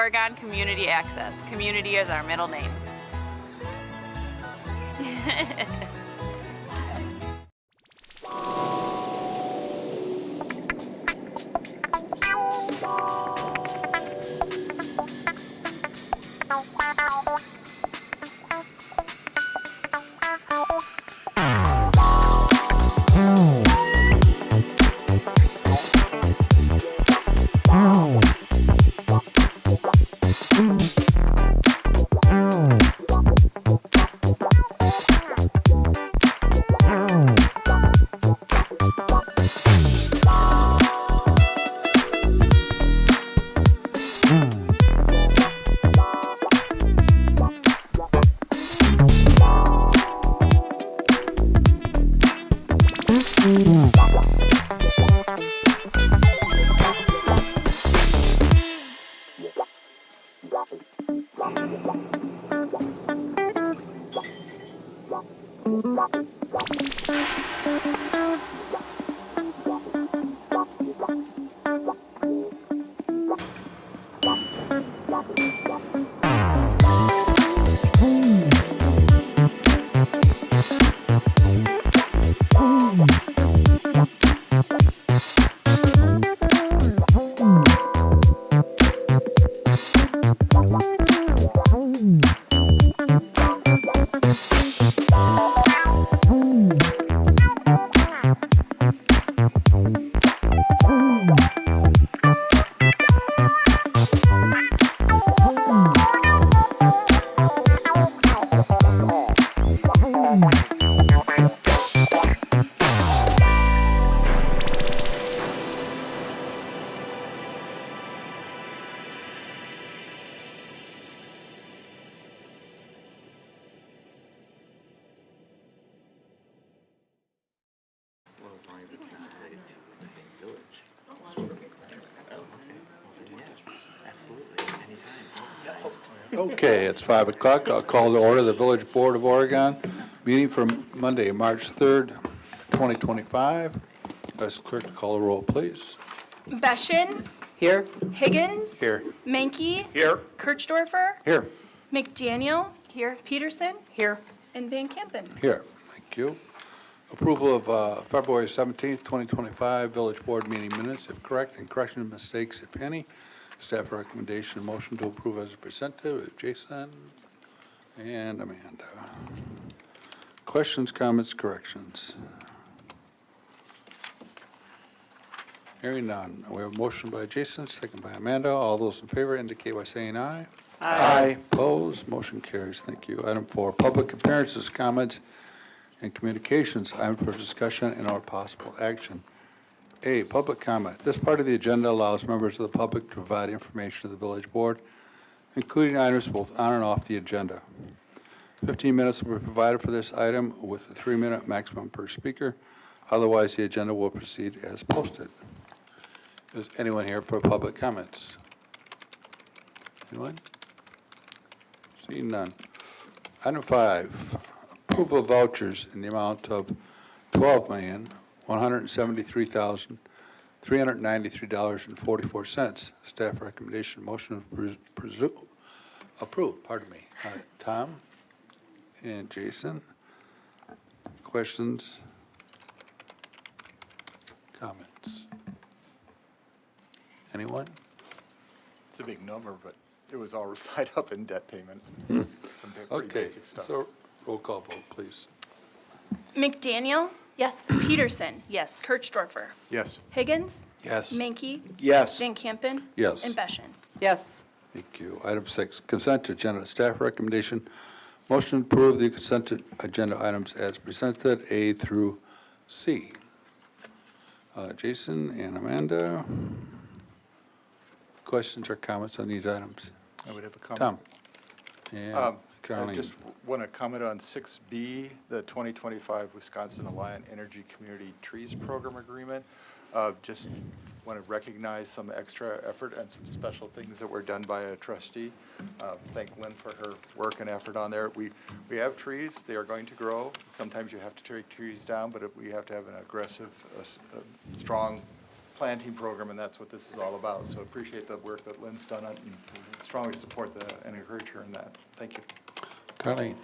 Oregon Community Access. Community is our middle name. Okay, it's 5 o'clock. I'll call to order the Village Board of Oregon meeting for Monday, March 3rd, 2025. Ask clerk to call the roll, please. Beshin. Here. Higgins. Here. Menke. Here. Kirchdorfer. Here. McDaniel. Here. Peterson. Here. And Van Kampen. Here. Thank you. Approval of February 17th, 2025 Village Board meeting minutes, if correct, and correction of mistakes, if any. Staff recommendation, motion to approve as presented. Jason and Amanda. Questions, comments, corrections? Hearing none. We have a motion by Jason, second by Amanda. All those in favor indicate by saying aye. Aye. Opposed? Motion carries. Thank you. Item 4, public appearances, comments, and communications. Item for discussion and or possible action. A, public comment. This part of the agenda allows members of the public to provide information to the village board, including items both on and off the agenda. 15 minutes will be provided for this item with a 3-minute maximum per speaker. Otherwise, the agenda will proceed as posted. Is anyone here for public comments? Anyone? Seeing none. Item 5, approval of vouchers in the amount of $12,173,393.44. Staff recommendation, motion approved. Pardon me. Tom and Jason. Questions? Comments? Anyone? It's a big number, but it was all tied up in debt payment. Some pretty Okay, basic stuff. so roll call vote, please. McDaniel. Yes. Peterson. Yes. Kirchdorfer. Yes. Higgins. Yes. Menke. Yes. Van Kampen. Yes. And Beshin. Yes. Thank you. Item 6, consent agenda. Staff recommendation, motion to approve the consent agenda items as presented, A through C. Jason and Amanda, questions or comments on these items? I would have a comment. Tom? And I Caroline? just want to comment on 6B, the 2025 Wisconsin Alliant Energy Community Trees Program Agreement. Just want to recognize some extra effort and some special things that were done by a trustee. Thank Lynn for her work and effort on there. We have trees. They are going to grow. Sometimes you have to take trees down, but we have to have an aggressive, strong planting program, and that's what this is all about. So appreciate the work that Lynn's done on strongly support and encourage her in that. Thank you. Carleen?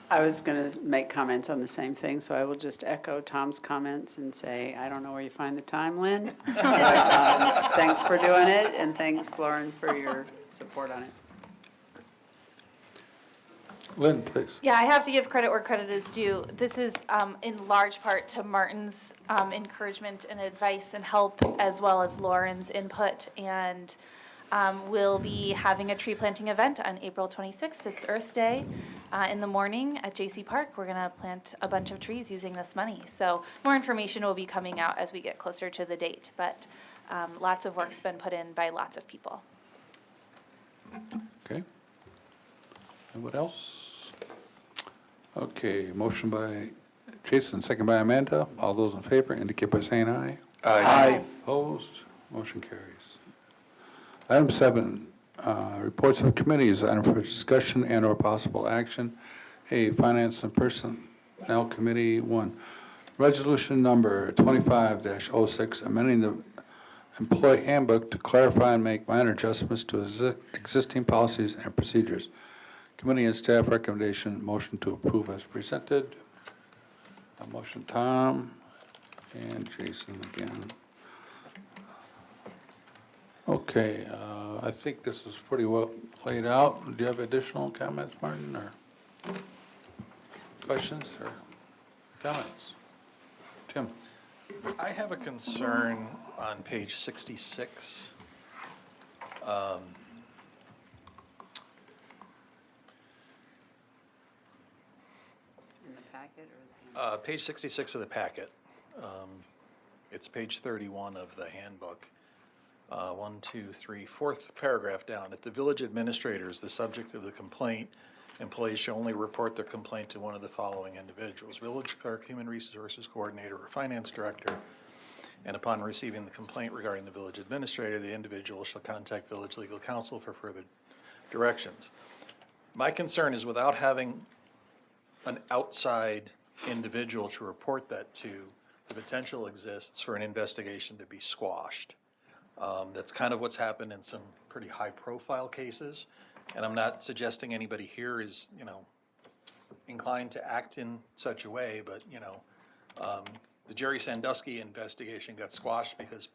I was going to make comments on the same thing, so I will just echo Tom's comments and say, I don't know where you find the time, Lynn. But, thanks for doing it, and thanks, Lauren, for your support on it. Lynn, please. Yeah, I have to give credit where credit is due. This is in large part to Martin's encouragement and advice and help, as well as Lauren's input. And we'll be having a tree planting event on April 26th. It's Earth Day in the morning at JC Park. We're going to plant a bunch of trees using this money. So more information will be coming out as we get closer to the date. But lots of work's been put in by lots of people. Okay. Anyone else? Okay, motion by Jason, second by Amanda. All those in favor indicate by saying aye. Aye. Opposed? Motion carries. Item 7, reports of committees, item for discussion and or possible action. A, Finance and Personnel Committee 1. Resolution number 25-06, amending the employee handbook to clarify and make minor adjustments to existing policies and procedures. Committee and staff recommendation, motion to approve as presented. A motion, Tom and Jason again. Okay, I think this is pretty well laid out. Do you have additional comments, Martin, or questions or comments? Tim? I have a concern on page 66. In the packet or the Page 66 of the packet. It's page 31 of the handbook. 1, 2, 3, fourth paragraph down. If the village administrator is the subject of the complaint, employees shall only report their complaint to one of the following individuals: village clerk, human resources coordinator, or finance director. And upon receiving the complaint regarding the village administrator, the individual shall contact village legal counsel for further directions. My concern is, without having an outside individual to report that to, the potential exists for an investigation to be squashed. That's kind of what's happened in some pretty high-profile cases, and I'm not suggesting anybody here is, inclined to act in such a way, but, the Jerry Sandusky investigation got squashed because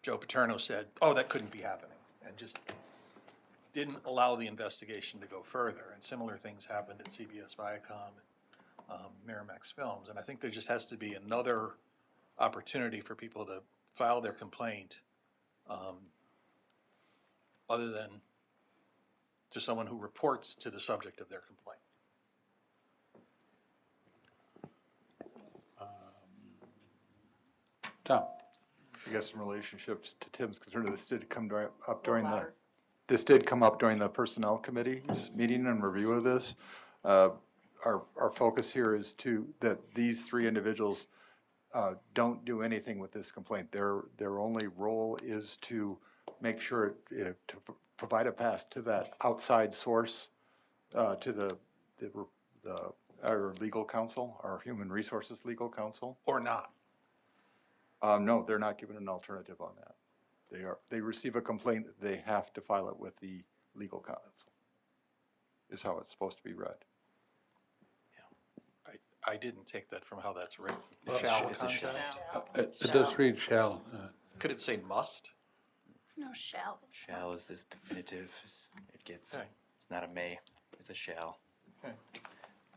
Joe Paterno said, oh, that couldn't be happening, and just didn't allow the investigation to go further. And similar things happened at CBS Viacom, Miramax Films, and I think there just has to be another opportunity for people to file their complaint, other than to someone who reports to the subject of their complaint. Tom? I guess in relationships to Tim's concern, this did come up during this did come up during the Personnel Committee's meeting and review of this. Our focus here is that these 3 individuals don't do anything with this complaint. Their only role is to make sure to provide a pass to that outside source, to our legal counsel, our human resources legal counsel. Or not. No, they're not given an alternative on that. They receive a complaint, they have to file it with the legal counsel, is how it's supposed to be read. I didn't take that from how that's written. It's a Shall shall. contact? It does read shall. Could it say must? No, shall. Shall is this definitive. It's Okay. not a may, it's a shall. Okay.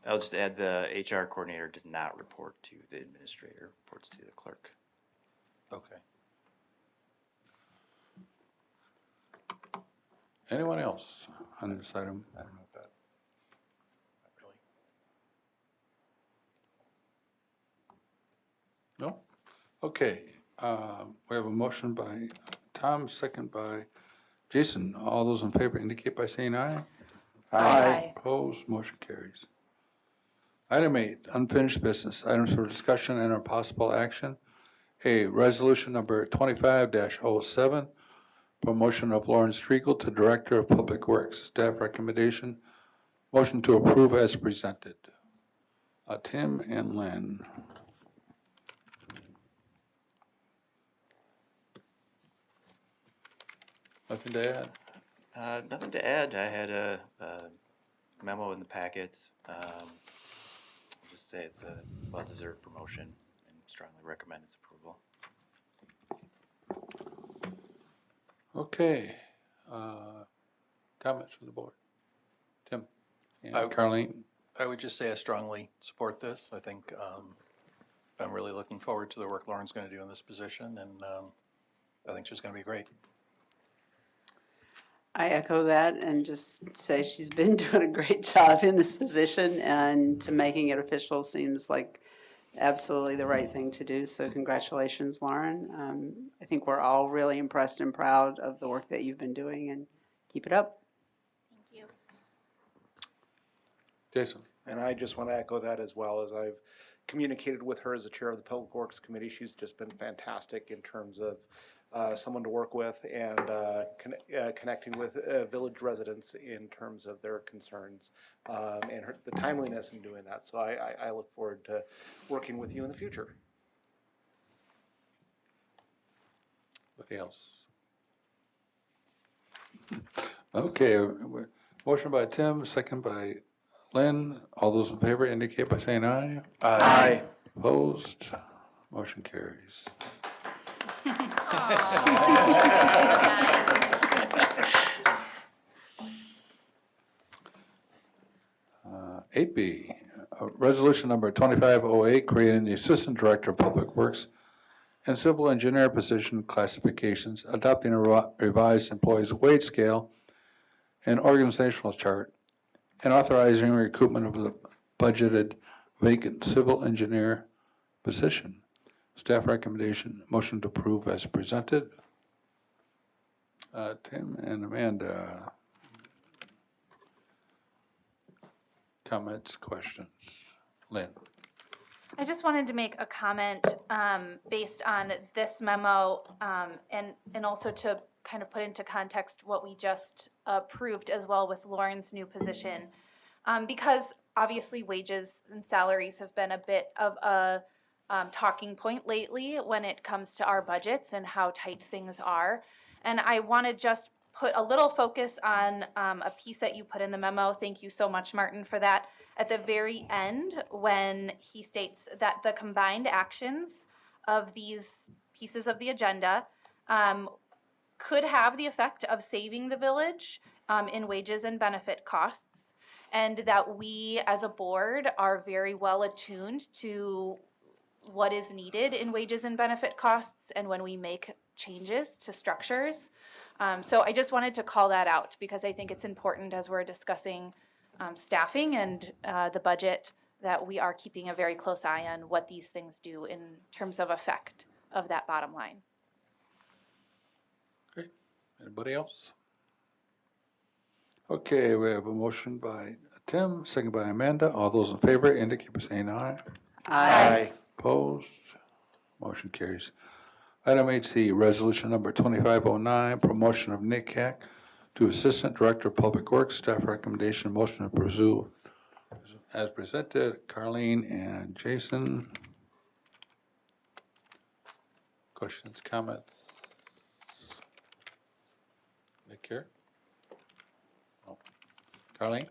I'll just add the HR coordinator does not report to the administrator, reports to the clerk. Okay. Anyone else on this item? I don't know if that. Not really. No? Okay, we have a motion by Tom, second by Jason. All those in favor indicate by saying aye. Aye. Opposed, motion carries. Item 8, unfinished business, items for discussion and or possible action. A, resolution number 25-07, promotion of Lauren Striegel to Director of Public Works. Staff recommendation, motion to approve as presented. Tim and Lynn. Nothing to add? Nothing to add. I had a memo in the packet. I'll just say it's a well-deserved promotion and strongly recommend its approval. Okay. Comments from the board? Tim and Carleen? I would just say I strongly support this. I think I'm really looking forward to the work Lauren's going to do in this position, and I think she's going to be great. I echo that and just say she's been doing a great job in this position, and to making it official seems like absolutely the right thing to do. So congratulations, Lauren. I think we're all really impressed and proud of the work that you've been doing, and keep it up. Thank you. Jason? And I just want to echo that, as well as I've communicated with her as the chair of the Public Works Committee. She's just been fantastic in terms of someone to work with, and connecting with village residents in terms of their concerns, and the timeliness in doing that. So I look forward to working with you in the future. Anybody else? Okay, motion by Tim, second by Lynn. All those in favor indicate by saying aye. Aye. Opposed? Motion carries. 8B, resolution number 2508, creating the Assistant Director of Public Works and Civil Engineer position classifications, adopting a revised employees' wage scale and organizational chart, and authorizing recoupment of the budgeted vacant civil engineer position. Staff recommendation, motion to approve as presented. Tim and Amanda. Comments, questions? Lynn? I just wanted to make a comment based on this memo and also to kind of put into context what we just approved as well with Lauren's new position. Because obviously wages and salaries have been a bit of a talking point lately when it comes to our budgets and how tight things are. And I want to just put a little focus on a piece that you put in the memo. Thank you so much, Martin, for that. At the very end, when he states that the combined actions of these pieces of the agenda could have the effect of saving the village in wages and benefit costs, and that we as a board are very well attuned to what is needed in wages and benefit costs and when we make changes to structures. So I just wanted to call that out because I think it's important as we're discussing staffing and the budget that we are keeping a very close eye on what these things do in terms of effect of that bottom line. Okay, anybody else? Okay, we have a motion by Tim, second by Amanda. All those in favor indicate by saying aye. Aye. Opposed? Motion carries. Item 8C, resolution number 2509, promotion of Nick Hack to Assistant Director of Public Works. Staff recommendation, motion to pursue as presented. Carleen and Jason. Questions, comments? Nick here? No. Carleen?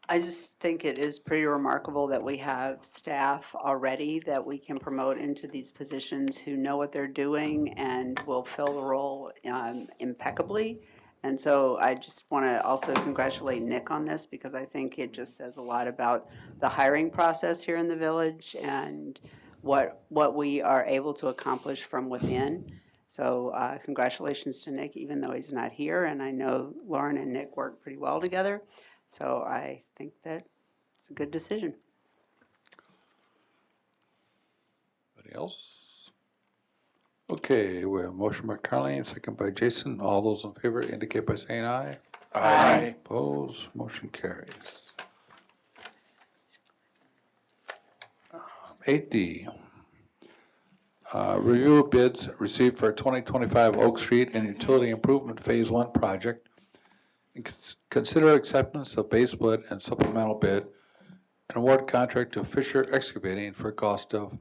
I just think it is pretty remarkable that we have staff already that we can promote into these positions who know what they're doing and will fill the role impeccably. And so I just want to also congratulate Nick on this because I think it just says a lot about the hiring process here in the village and what we are able to accomplish from within. So congratulations to Nick, even though he's not here. And I know Lauren and Nick work pretty well together. So I think that it's a good decision. Anybody else? Okay, we have a motion by Carleen, second by Jason. All those in favor indicate by saying aye. Aye. Opposed? Motion carries. 8D, review of bids received for 2025 Oak Street and Utility Improvement Phase 1 project. And consider acceptance of base bid and supplemental bid and award contract to Fisher Excavating for a cost of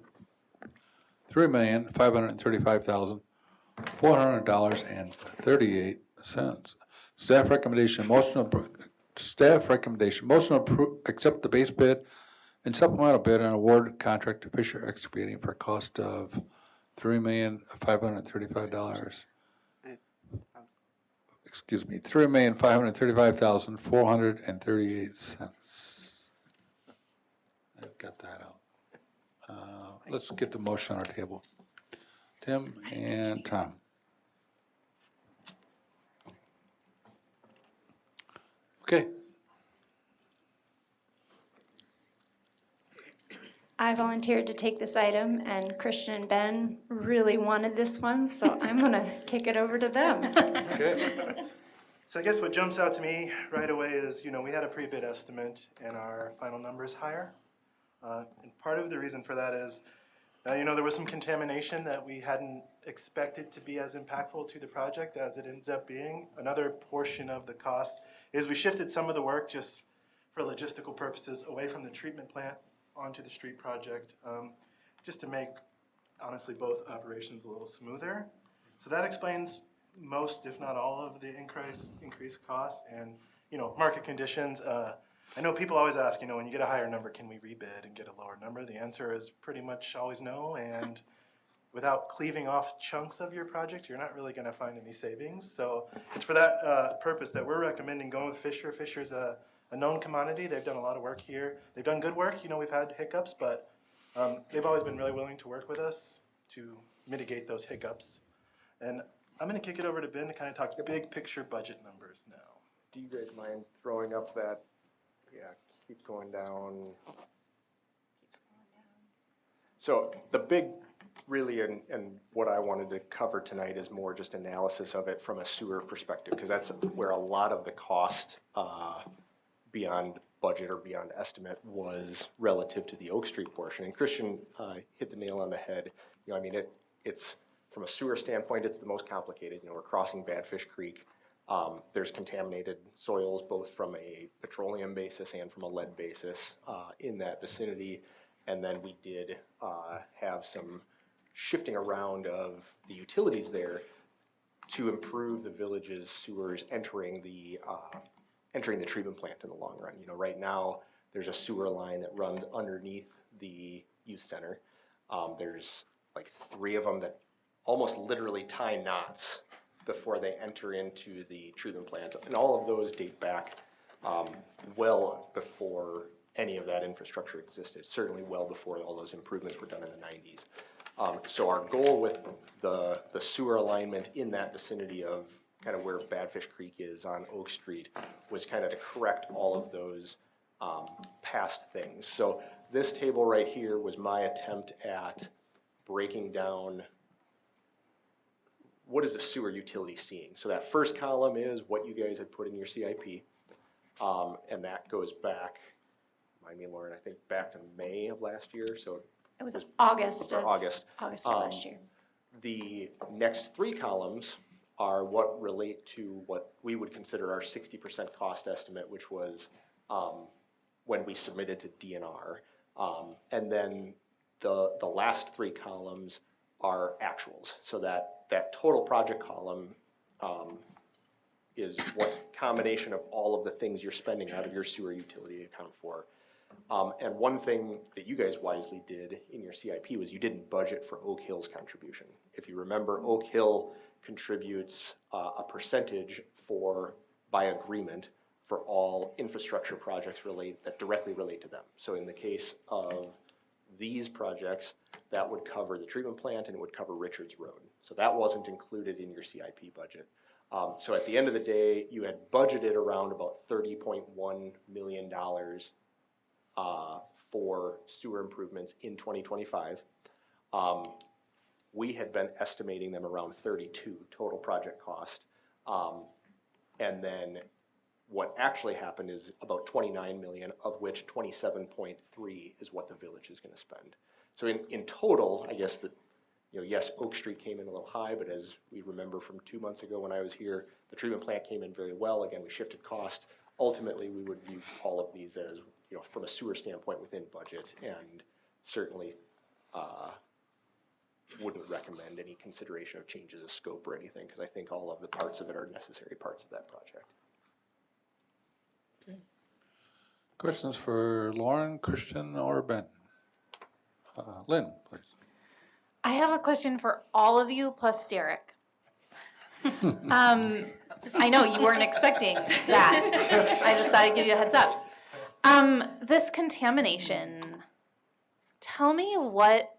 $3,535,400.38. Staff recommendation, motion to accept the base bid and supplemental bid and award contract to Fisher Excavating for a cost of $3,535. Excuse me, $3,535,438. I've got that out. Let's get the motion on our table. Tim and Tom. Okay. I volunteered to take this item, and Christian and Ben really wanted this one, so I'm going to kick it over to them. Okay. So I guess what jumps out to me right away is, we had a pre-bid estimate and our final number is higher. And part of the reason for that is, there was some contamination that we hadn't expected to be as impactful to the project as it ended up being. Another portion of the cost is we shifted some of the work just for logistical purposes away from the treatment plant onto the street project, just to make, honestly, both operations a little smoother. So that explains most, if not all, of the increased cost and, market conditions. I know people always ask, when you get a higher number, can we rebid and get a lower number? The answer is pretty much always no, and without cleaving off chunks of your project, you're not really gonna find any savings. So it's for that purpose that we're recommending going with Fisher. Fisher's a known commodity. They've done a lot of work here. They've done good work. We've had hiccups, but they've always been really willing to work with us to mitigate those hiccups. And I'm gonna kick it over to Ben to kind of talk big picture budget numbers now. Do you guys mind throwing up that? Yeah, keep going down. So the big, really, and what I wanted to cover tonight is more just analysis of it from a sewer perspective, because that's where a lot of the cost beyond budget or beyond estimate was relative to the Oak Street portion. And Christian hit the nail on the head. It's from a sewer standpoint, it's the most complicated. We're crossing Badfish Creek. There's contaminated soils both from a petroleum basis and from a lead basis in that vicinity. And then we did have some shifting around of the utilities there to improve the village's sewers entering the treatment plant in the long run. Right now there's a sewer line that runs underneath the youth center. There's like 3 of them that almost literally tie knots before they enter into the treatment plant. And all of those date back well before any of that infrastructure existed, certainly well before all those improvements were done in the 90s. So our goal with the sewer alignment in that vicinity of kind of where Badfish Creek is on Oak Street was kind of to correct all of those past things. So this table right here was my attempt at breaking down what is the sewer utility seeing. So that first column is what you guys had put in your CIP, and that goes back, remind me, Lauren, I think back to May of last year. So It was August or of August. of last year. The next 3 columns are what relate to what we would consider our 60% cost estimate, which was when we submitted to DNR. And then the last 3 columns are actuals. So that total project column is what combination of all of the things you're spending out of your sewer utility account for. And one thing that you guys wisely did in your CIP was you didn't budget for Oak Hill's contribution. If you remember, Oak Hill contributes a percentage by agreement for all infrastructure projects that directly relate to them. So in the case of these projects, that would cover the treatment plant and it would cover Richards Road. So that wasn't included in your CIP budget. So at the end of the day, you had budgeted around about $30.1 million for sewer improvements in 2025. We had been estimating them around 32 total project cost. And then what actually happened is about 29 million, of which 27.3 is what the village is going to spend. So in total, I guess that, yes, Oak Street came in a little high, but as we remember from 2 months ago when I was here, the treatment plant came in very well. Again, we shifted cost. Ultimately, we would view all of these as, from a sewer standpoint within budget, and certainly wouldn't recommend any consideration of changes of scope or anything, because I think all of the parts of it are necessary parts of that project. Questions for Lauren, Christian, or Ben? Lynn, please. I have a question for all of you plus Derek. I know you weren't expecting that. I just thought I'd give you a heads up. This contamination, tell me what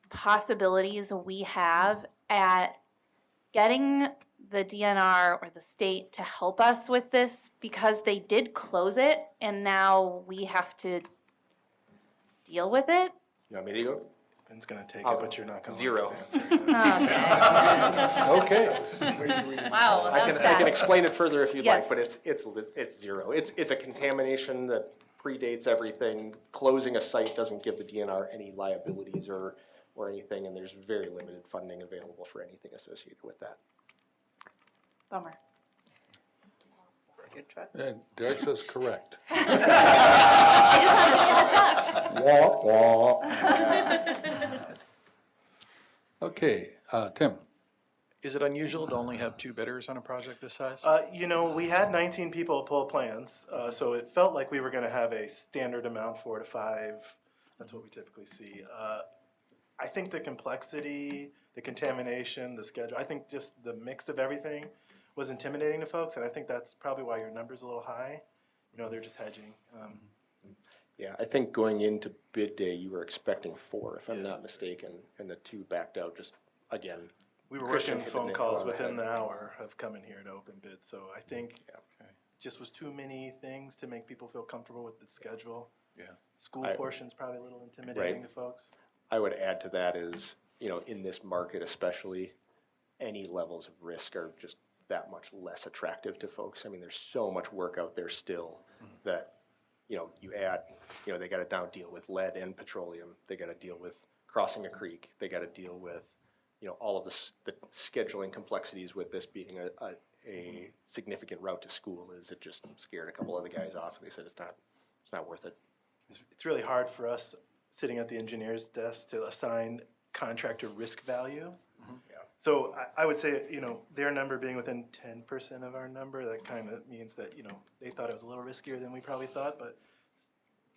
possibilities we have at getting the DNR or the state to help us with this, because they did close it and now we have to deal with it. You want me to go? Ben's gonna take it, but you're not gonna Zero. like his answer. Okay. Wow, I can fast. explain it further if you'd Yes. like, but it's zero. It's a contamination that predates everything. Closing a site doesn't give the DNR any liabilities or anything, and there's very limited funding available for anything associated with that. Bummer. Good try. And Derek says correct. I just want to give you a heads up. Okay, Tim. Is it unusual to only have 2 bidders on a project this size? You know, we had 19 people pull plans, so it felt like we were gonna have a standard amount, 4 to 5. That's what we typically see. I think the complexity, the contamination, the schedule, I think just the mix of everything was intimidating to folks, and I think that's probably why your number's a little high. You know, they're just hedging. Yeah, I think going into bid day, you were expecting 4, if I'm not mistaken, and the 2 backed out just, again. We were Christian working hit the phone nail calls on the within head. the hour of coming here to open bid, so I think just was too many things to make people feel comfortable with the schedule. Yeah. School portion's probably a little intimidating to folks. I would add to that is, you know, in this market especially, any levels of risk are just that much less attractive to folks. I mean, there's so much work out there still that, you know, you add, you know, they gotta now deal with lead and petroleum, they gotta deal with crossing a creek, they gotta deal with, you know, all of the scheduling complexities with this being a significant route to school. Is it just scared a couple of the guys off, and they said it's not worth it. It's really hard for us sitting at the engineer's desk to assign contractor risk value. Yeah. So I would say, you know, their number being within 10% of our number, that kind of means that, you know, they thought it was a little riskier than we probably thought, but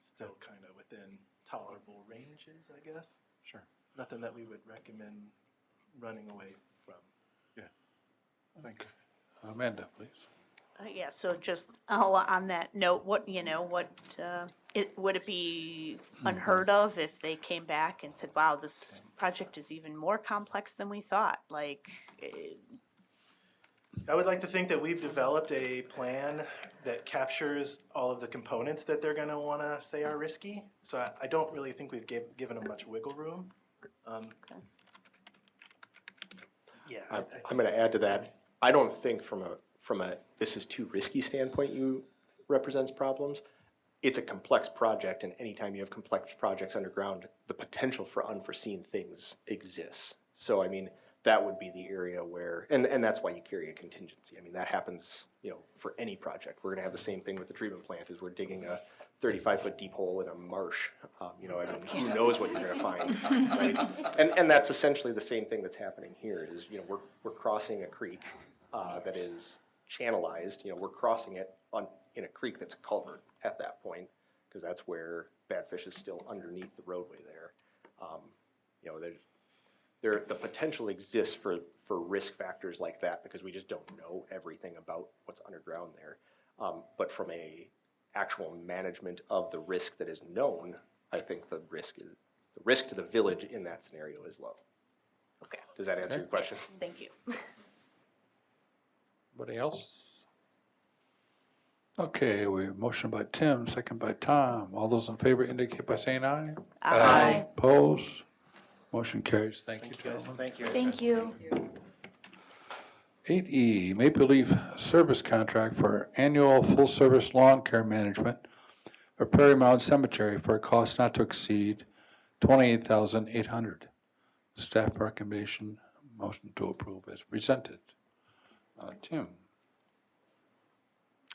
still kind of within tolerable ranges, I guess. Sure. Nothing that we would recommend running away from. Thank you. Amanda, please. Yeah, so just on that note, would it be unheard of if they came back and said, wow, this project is even more complex than we thought? Like, I would like to think that we've developed a plan that captures all of the components that they're gonna wanna say are risky. So I don't really think we've given them much wiggle room. Yeah. I'm gonna add to that. I don't think from a this is too risky standpoint represents problems. It's a complex project, and anytime you have complex projects underground, the potential for unforeseen things exists. So I mean, that would be the area where, and that's why you carry a contingency. I mean, that happens, you know, for any project. We're gonna have the same thing with the treatment plant, is we're digging a 35-foot deep hole in a marsh. You know, I mean, who knows what you're gonna find, right? And that's essentially the same thing that's happening here, is, you know, we're crossing a creek that is channelized. You know, we're crossing it in a creek that's a culvert at that point, because that's where bad fish is still underneath the roadway there. You know, the potential exists for risk factors like that, because we just don't know everything about what's underground there. But from a actual management of the risk that is known, I think the risk to the village in that scenario is low. okay, Does that answer your question? thank you. Anybody else? Okay, we have motion by Tim, second by Tom. All those in favor indicate by saying aye. Aye. Opposed? Motion carries. Thank you, gentlemen. Thank you. Thank you. 8E, Maple Leaf Service Contract for Annual Full-Service Lawn Care Management for Prairie Mound Cemetery for a cost not to exceed $28,800. Staff recommendation, motion to approve as presented. Tim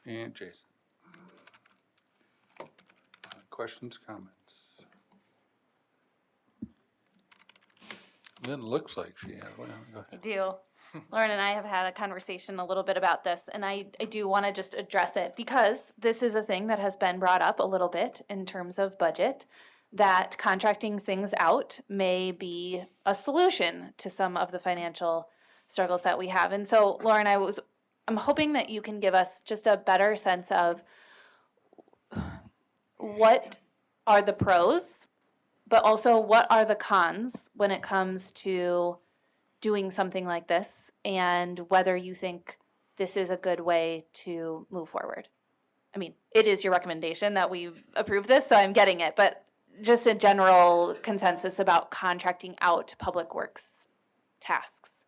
and Jason. Questions, comments? Lynn looks like she has. Well, go I ahead. do. Lauren and I have had a conversation a little bit about this, and I do want to just address it because this is a thing that has been brought up a little bit in terms of budget, that contracting things out may be a solution to some of the financial struggles that we have. And so, Lauren, I'm hoping that you can give us just a better sense of what are the pros, but also what are the cons when it comes to doing something like this, and whether you think this is a good way to move forward. I mean, it is your recommendation that we approve this, so I'm getting it, but just a general consensus about contracting out public works tasks.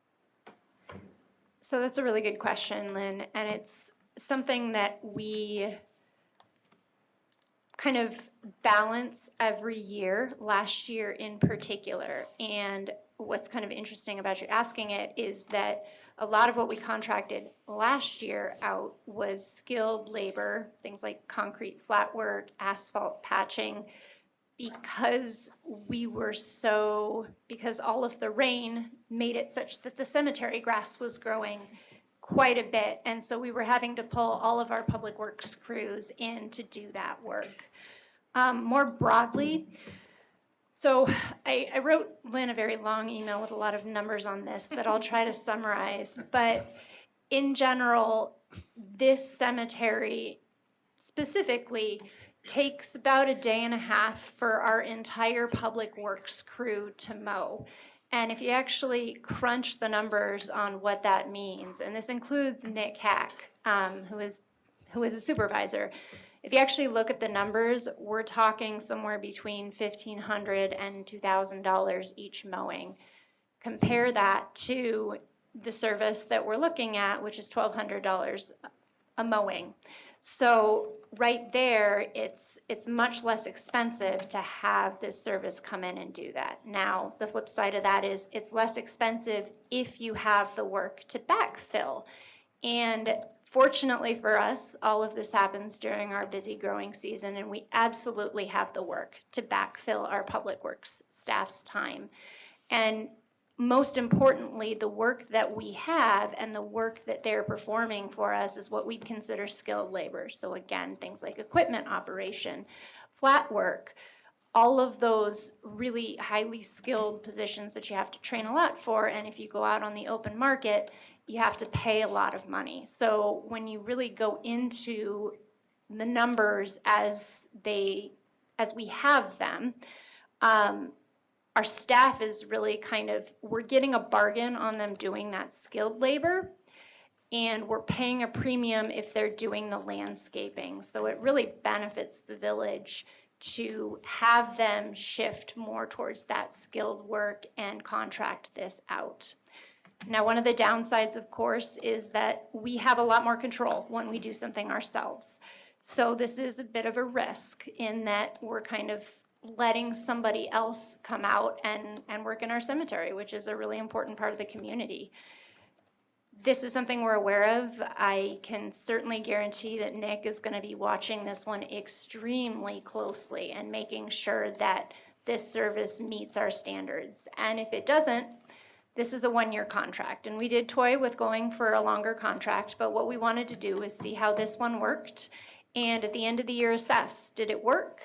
So that's a really good question, Lynn, and it's something that we kind of balance every year, last year in particular. And what's kind of interesting about you asking it is that a lot of what we contracted last year out was skilled labor, things like concrete flat work, asphalt patching, because because all of the rain made it such that the cemetery grass was growing quite a bit. And so we were having to pull all of our public works crews in to do that work. More broadly, so I wrote Lynn a very long email with a lot of numbers on this that I'll try to summarize. But in general, this cemetery specifically takes about a day and a half for our entire public works crew to mow. And if you actually crunch the numbers on what that means, and this includes Nick Hack, who is a supervisor, if you actually look at the numbers, we're talking somewhere between $1,500 and $2,000 each mowing. Compare that to the service that we're looking at, which is $1,200 a mowing. So right there, it's much less expensive to have this service come in and do that. Now, the flip side of that is it's less expensive if you have the work to backfill. And fortunately for us, all of this happens during our busy growing season, and we absolutely have the work to backfill our public works staff's time. And most importantly, the work that we have and the work that they're performing for us is what we'd consider skilled labor. So again, things like equipment operation, flat work, all of those really highly skilled positions that you have to train a lot for. And if you go out on the open market, you have to pay a lot of money. So when you really go into the numbers as we have them, our staff is really we're getting a bargain on them doing that skilled labor, and we're paying a premium if they're doing the landscaping. So it really benefits the village to have them shift more towards that skilled work and contract this out. Now, one of the downsides, of course, is that we have a lot more control when we do something ourselves. So this is a bit of a risk in that we're kind of letting somebody else come out and work in our cemetery, which is a really important part of the community. This is something we're aware of. I can certainly guarantee that Nick is going to be watching this one extremely closely and making sure that this service meets our standards. And if it doesn't, this is a one-year contract. And we did toy with going for a longer contract, but what we wanted to do was see how this one worked. And at the end of the year, assess, did it work?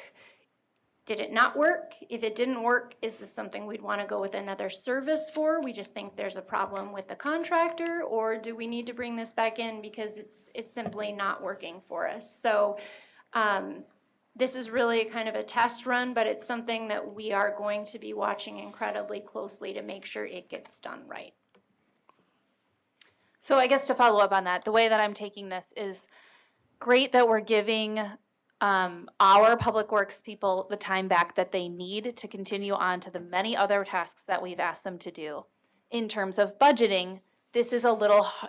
Did it not work? If it didn't work, is this something we'd want to go with another service for? We just think there's a problem with the contractor, or do we need to bring this back in because it's simply not working for us? So this is really kind of a test run, but it's something that we are going to be watching incredibly closely to make sure it gets done right. So I guess to follow up on that, the way that I'm taking this is great that we're giving our public works people the time back that they need to continue on to the many other tasks that we've asked them to do. In terms of budgeting, this is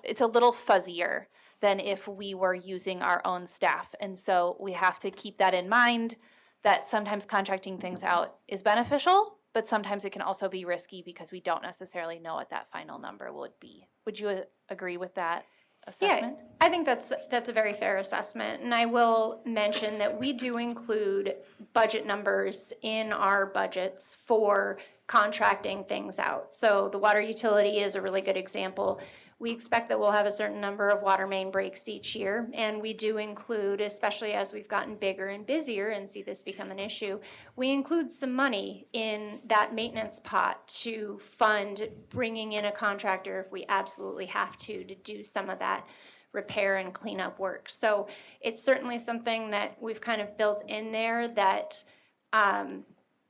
it's a little fuzzier than if we were using our own staff. And so we have to keep that in mind, that sometimes contracting things out is beneficial, but sometimes it can also be risky because we don't necessarily know what that final number would be. Would you agree with that assessment? Yeah, I think that's a very fair assessment. And I will mention that we do include budget numbers in our budgets for contracting things out. So the water utility is a really good example. We expect that we'll have a certain number of water main breaks each year, and we do include, especially as we've gotten bigger and busier and see this become an issue, we include some money in that maintenance pot to fund bringing in a contractor if we absolutely have to do some of that repair and cleanup work. So it's certainly something that we've kind of built in there that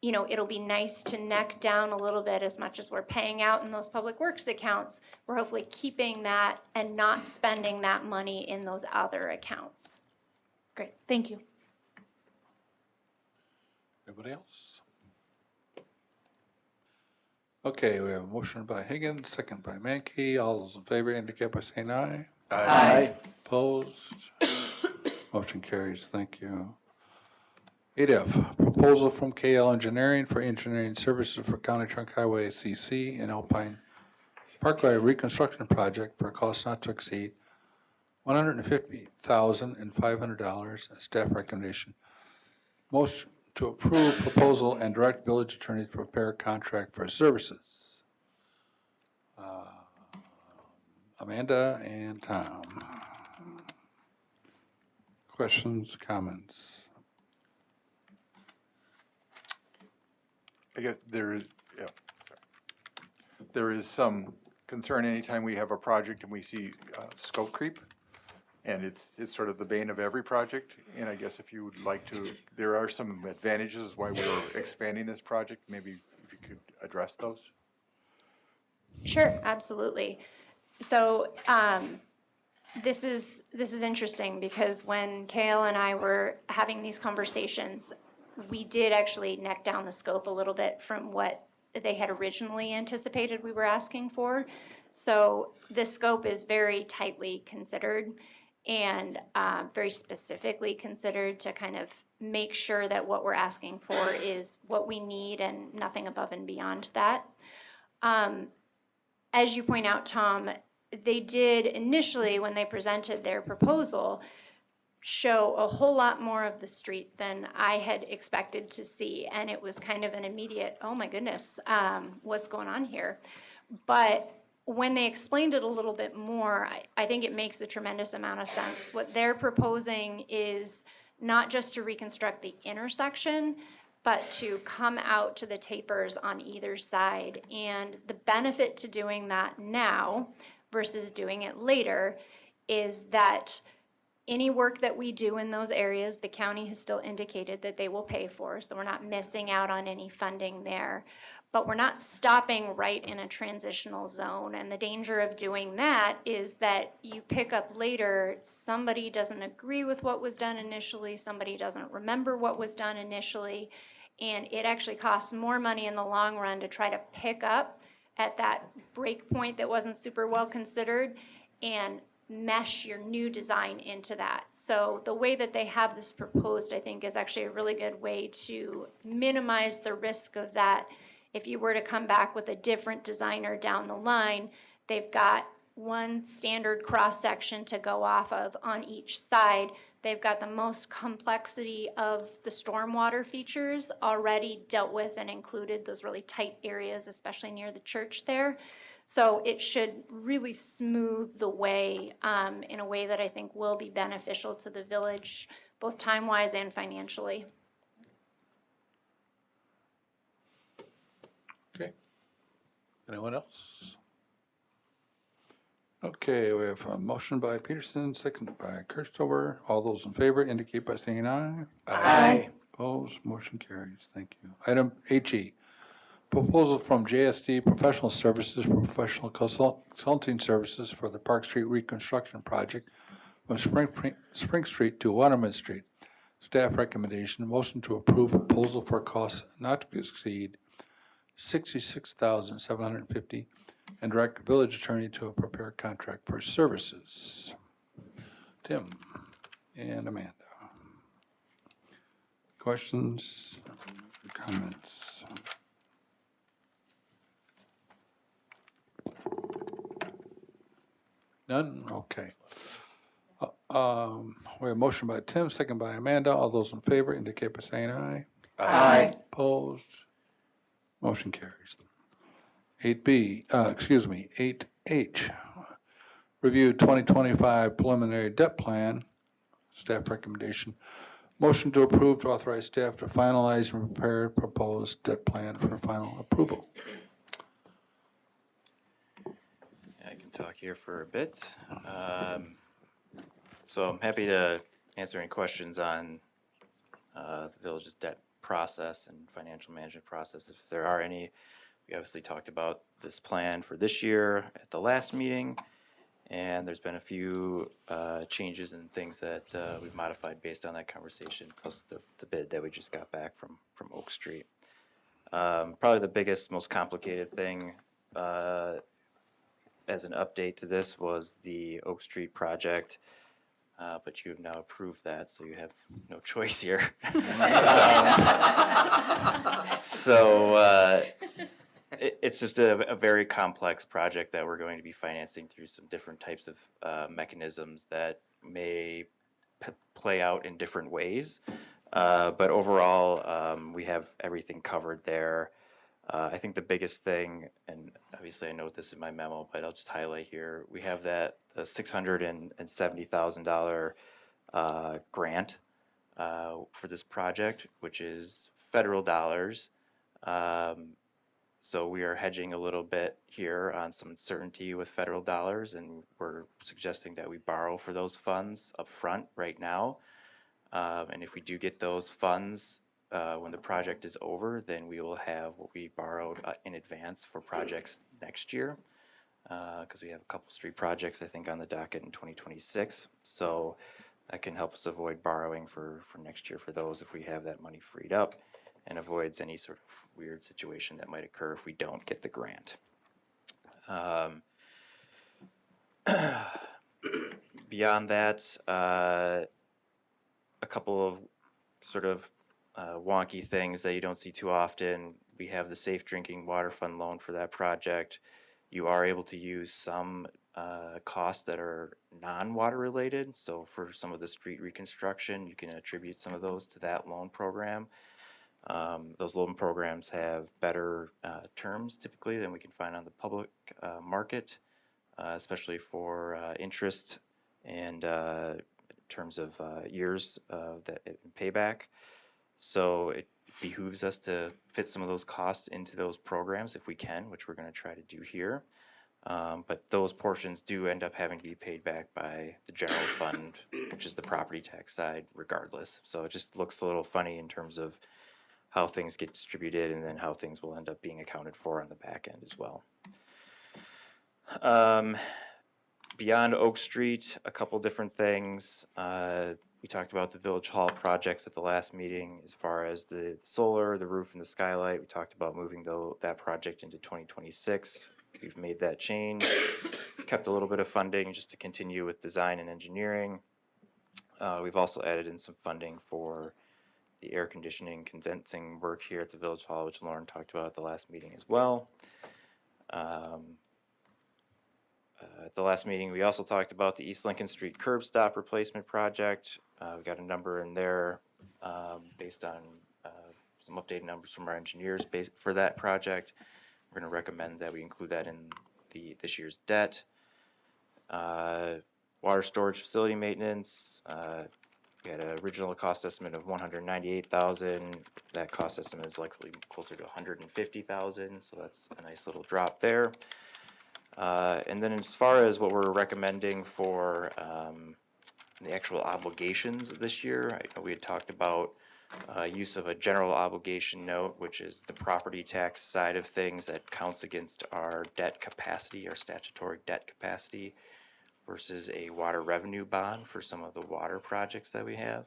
you know, it'll be nice to neck down a little bit as much as we're paying out in those public works accounts. We're hopefully keeping that and not spending that money in those other accounts. Great, thank you. Anybody else? Okay, we have a motion by Higgins, second by Mankey. All those in favor indicate by saying aye. Aye. Opposed? Motion carries. Thank you. 8F, proposal from KL Engineering for engineering services for County Trunk Highway CC and Alpine Parkway reconstruction project for a cost not to exceed $150,500. Staff recommendation. Motion to approve proposal and direct village attorney to prepare contract for services. Amanda and Tom. Questions, comments? I guess there is, yeah, sorry. There is some concern anytime we have a project and we see scope creep. And it's sort of the bane of every project. And I guess if you would like to, there are some advantages why we're expanding this project. Maybe if you could address those. Sure, absolutely. So this is interesting because when Kale and I were having these conversations, we did actually neck down the scope a little bit from what they had originally anticipated we were asking for. So the scope is very tightly considered and very specifically considered to kind of make sure that what we're asking for is what we need and nothing above and beyond that. As you point out, Tom, they did initially, when they presented their proposal, show a whole lot more of the street than I had expected to see. And it was kind of an immediate, oh my goodness, what's going on here? But when they explained it a little bit more, I think it makes a tremendous amount of sense. What they're proposing is not just to reconstruct the intersection, but to come out to the tapers on either side. And the benefit to doing that now versus doing it later is that any work that we do in those areas, the county has still indicated that they will pay for, so we're not missing out on any funding there. But we're not stopping right in a transitional zone. And the danger of doing that is that you pick up later, somebody doesn't agree with what was done initially, somebody doesn't remember what was done initially, and it actually costs more money in the long run to try to pick up at that break point that wasn't super well considered and mesh your new design into that. So the way that they have this proposed, I think, is actually a really good way to minimize the risk of that. If you were to come back with a different designer down the line, they've got one standard cross section to go off of on each side. They've got the most complexity of the stormwater features already dealt with and included, those really tight areas, especially near the church there. So it should really smooth the way in a way that I think will be beneficial to the village, both time-wise and financially. Okay. Anyone else? Okay, we have a motion by Peterson, second by Kirstover. All those in favor indicate by saying aye. Aye. Opposed, motion carries. Thank you. Item HE, proposal from JSD Professional Services, professional consulting services for the Park Street reconstruction project from Spring Street to Waterman Street. Staff recommendation, motion to approve proposal for costs not to exceed $66,750 and direct village attorney to prepare contract for services. Tim and Amanda. Questions, comments? None? Okay. We have a motion by Tim, second by Amanda. All those in favor indicate by saying aye. Aye. Opposed? Motion carries. 8B, 8H, review 2025 preliminary debt plan, staff recommendation. Motion to approve to authorize staff to finalize and prepare proposed debt plan for final approval. I can talk here for a bit. So I'm happy to answer any questions on the village's debt process and financial management process. If there are any, we obviously talked about this plan for this year at the last meeting, and there's been a few changes and things that we've modified based on that conversation, plus the bid that we just got back from Oak Street. Probably the biggest, most complicated thing as an update to this was the Oak Street project, but you have now approved that, so you have no choice here. It's just a very complex project that we're going to be financing through some different types of mechanisms that may play out in different ways. But overall, we have everything covered there. I think the biggest thing, and obviously I note this in my memo, but I'll just highlight here, we have the $670,000 grant for this project, which is federal dollars. So we are hedging a little bit here on some uncertainty with federal dollars, and we're suggesting that we borrow for those funds up front right now. And if we do get those funds when the project is over, then we will have what we borrowed in advance for projects next year, because we have a couple street projects, I think, on the docket in 2026. So that can help us avoid borrowing for next year for those if we have that money freed up, and avoids any sort of weird situation that might occur if we don't get the grant. Beyond that, a couple of sort of wonky things that you don't see too often. We have the Safe Drinking Water Fund loan for that project. You are able to use some costs that are non-water related. So for some of the street reconstruction, you can attribute some of those to that loan program. Those loan programs have better terms typically than we can find on the public market, especially for interest and terms of years that payback. So it behooves us to fit some of those costs into those programs if we can, which we're going to try to do here. But those portions do end up having to be paid back by the general fund, which is the property tax side, regardless. So it just looks a little funny in terms of how things get distributed and then how things will end up being accounted for on the back end as well. Beyond Oak Street, a couple different things. We talked about the Village Hall projects at the last meeting as far as the solar, the roof, and the skylight. We talked about moving that project into 2026. We've made that change. We've kept a little bit of funding just to continue with design and engineering. We've also added in some funding for the air conditioning condensing work here at the Village Hall, which Lauren talked about at the last meeting as well. At the last meeting, we also talked about the East Lincoln Street curb stop replacement project. We got a number in there based on some updated numbers from our engineers for that project. We're going to recommend that we include that in this year's debt. Water storage facility maintenance. We had an original cost estimate of $198,000. That cost estimate is likely closer to $150,000, so that's a nice little drop there. And then as far as what we're recommending for the actual obligations this year, I know we had talked about use of a general obligation note, which is the property tax side of things that counts against our debt capacity, our statutory debt capacity, versus a water revenue bond for some of the water projects that we have.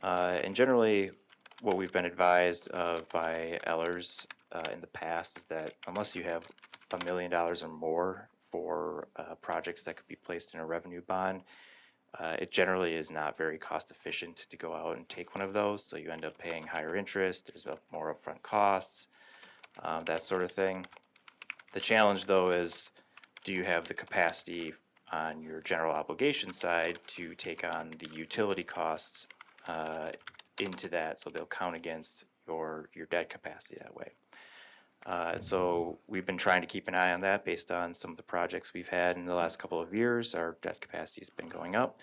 And generally, what we've been advised of by Ellers in the past is that unless you have $1 million or more for projects that could be placed in a revenue bond, it generally is not very cost efficient to go out and take one of those. So you end up paying higher interest, there's more upfront costs, that sort of thing. The challenge though is, do you have the capacity on your general obligation side to take on the utility costs into that, so they'll count against your debt capacity that way. And so we've been trying to keep an eye on that based on some of the projects we've had in the last couple of years. Our debt capacity has been going up,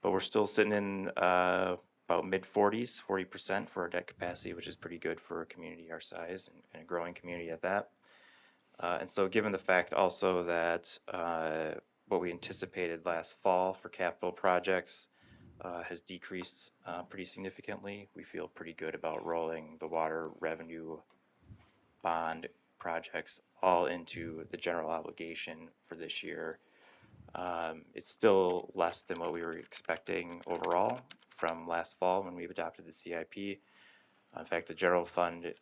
but we're still sitting in about mid-40s, 40% for our debt capacity, which is pretty good for a community our size and a growing community at that. And so given the fact also that what we anticipated last fall for capital projects has decreased pretty significantly, we feel pretty good about rolling the water revenue bond projects all into the general obligation for this year. It's still less than what we were expecting overall from last fall when we've adopted the CIP. In fact, the general fund,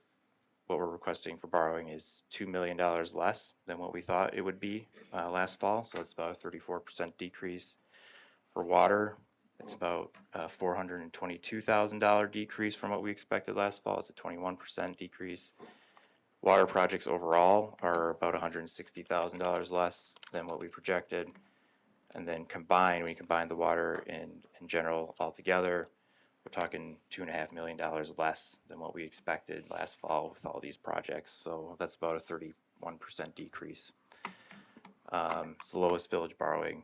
what we're requesting for borrowing is $2 million less than what we thought it would be last fall, so it's about a 34% decrease. For water, it's about a $422,000 decrease from what we expected last fall. It's a 21% decrease. Water projects overall are about $160,000 less than what we projected. And then when you combine the water and general altogether, we're talking $2.5 million less than what we expected last fall with all these projects. So that's about a 31% decrease. It's the lowest village borrowing,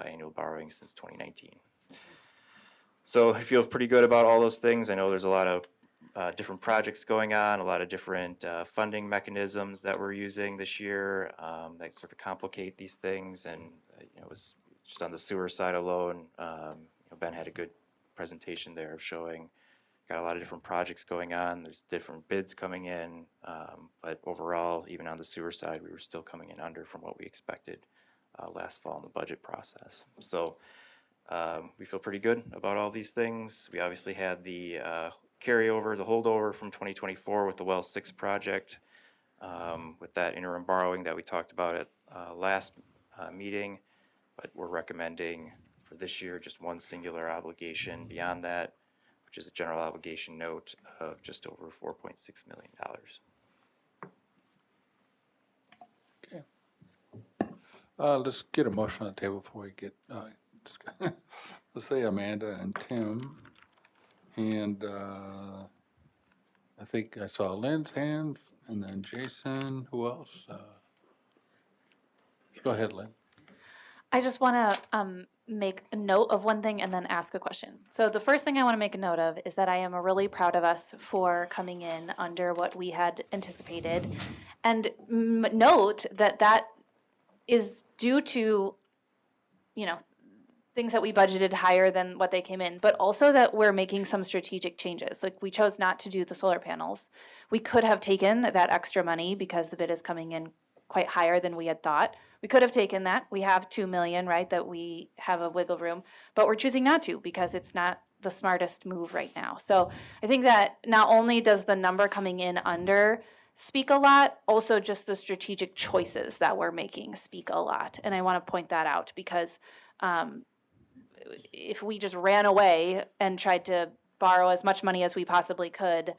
annual borrowing since 2019. So I feel pretty good about all those things. I know there's a lot of different projects going on, a lot of different funding mechanisms that we're using this year that sort of complicate these things. And it was just on the sewer side alone. Ben had a good presentation there of showing got a lot of different projects going on. There's different bids coming in, but overall, even on the sewer side, we were still coming in under from what we expected last fall in the budget process. So we feel pretty good about all these things. We obviously had the carryover, the holdover from 2024 with the Well 6 project, with that interim borrowing that we talked about at last meeting, but we're recommending for this year just one singular obligation beyond that, which is a general obligation note of just over $4.6 million. Okay. Let's get a motion on the table before we get, let's say Amanda and Tim. And I think I saw Lynn's hand, and then Jason. Who else? Go ahead, Lynn. I just want to make a note of one thing and then ask a question. So the first thing I want to make a note of is that I am really proud of us for coming in under what we had anticipated. And note that that is due to, things that we budgeted higher than what they came in, but also that we're making some strategic changes. Like we chose not to do the solar panels. We could have taken that extra money because the bid is coming in quite higher than we had thought. We could have taken that. We have 2 million, right, that we have a wiggle room, but we're choosing not to because it's not the smartest move right now. So I think that not only does the number coming in under speak a lot, also just the strategic choices that we're making speak a lot. And I want to point that out because if we just ran away and tried to borrow as much money as we possibly could,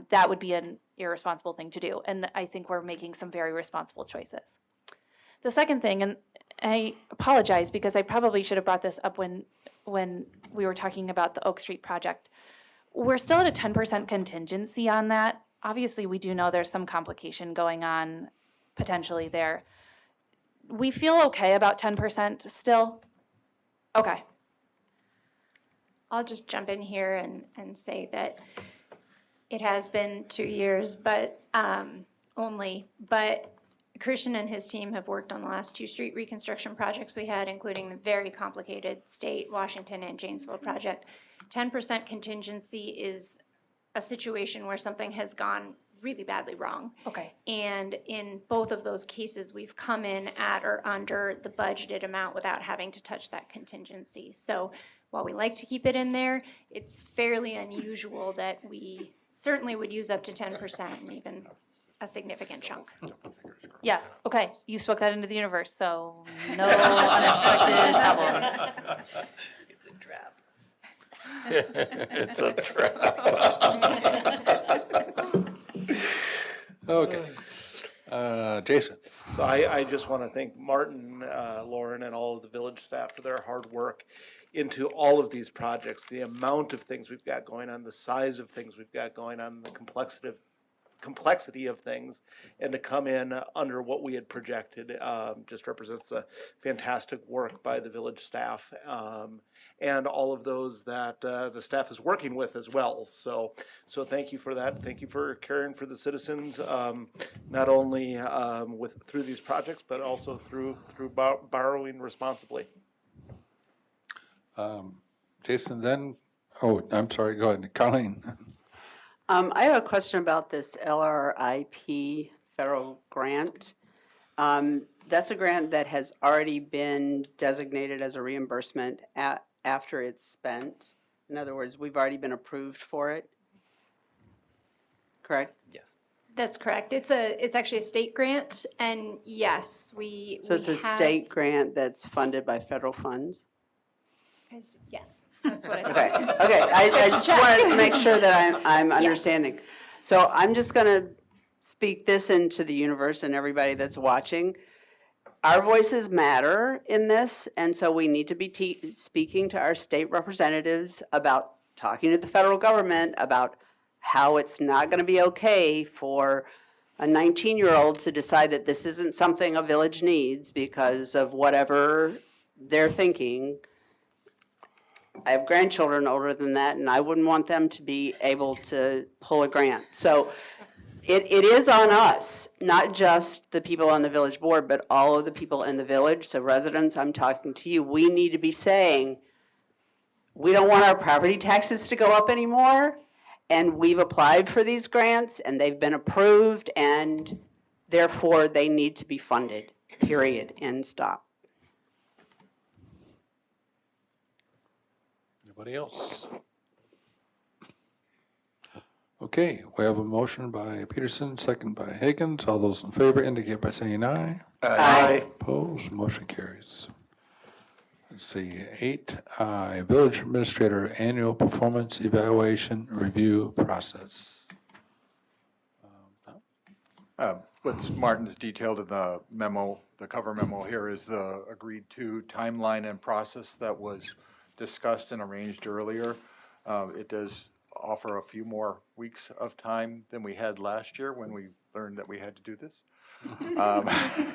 that would be an irresponsible thing to do. And I think we're making some very responsible choices. The second thing, and I apologize because I probably should have brought this up when we were talking about the Oak Street project. We're still at a 10% contingency on that. Obviously, we do know there's some complication going on potentially there. We feel okay about 10% still? Okay. I'll just jump in here and say that it has been 2 years, but Christian and his team have worked on the last 2 street reconstruction projects we had, including the very complicated State, Washington, and Janesville project. 10% contingency is a situation where something has gone really badly wrong. Okay. And in both of those cases, we've come in at or under the budgeted amount without having to touch that contingency. So while we like to keep it in there, it's fairly unusual that we certainly would use up to 10% and even a significant chunk. Yeah, okay, you spoke that into the universe, so no unexpected problems. It's a trap. It's a trap. Okay. Jason. So I just want to thank Martin, Lauren, and all of the village staff for their hard work into all of these projects. The amount of things we've got going on, the size of things we've got going on, the complexity of things, and to come in under what we had projected just represents the fantastic work by the village staff and all of those that the staff is working with as well. So thank you for that. Thank you for caring for the citizens, not only through these projects, but also through borrowing responsibly. Jason, then, oh, I'm sorry, go ahead, Colleen. I have a question about this LRIP federal grant. That's a grant that has already been designated as a reimbursement after it's spent. In other words, we've already been approved for it, correct? Yes. That's correct. It's actually a state grant, and yes, So it's a state grant that's funded by federal funds? Yes, that's what I thought. Okay, I just wanted to make sure that I'm understanding. So I'm just going to speak this into the universe and everybody that's watching. Our voices matter in this, and so we need to be speaking to our state representatives about talking to the federal government about how it's not going to be okay for a 19-year-old to decide that this isn't something a village needs because of whatever they're thinking. I have grandchildren older than that, and I wouldn't want them to be able to pull a grant. So it is on us, not just the people on the village board, but all of the people in the village. So residents, I'm talking to you. We need to be saying, we don't want our property taxes to go up anymore, and we've applied for these grants, and they've been approved, and therefore they need to be funded, period, end stop. Anybody else? Okay, we have a motion by Peterson, second by Higgins. All those in favor indicate by saying aye. Aye. Opposed, motion carries. Let's see, 8I, Village Administrator Annual Performance Evaluation Review Process. What's Martin's detailed in the memo, the cover memo here is the agreed to timeline and process that was discussed and arranged earlier. It does offer a few more weeks of time than we had last year when we learned that we had to do this. I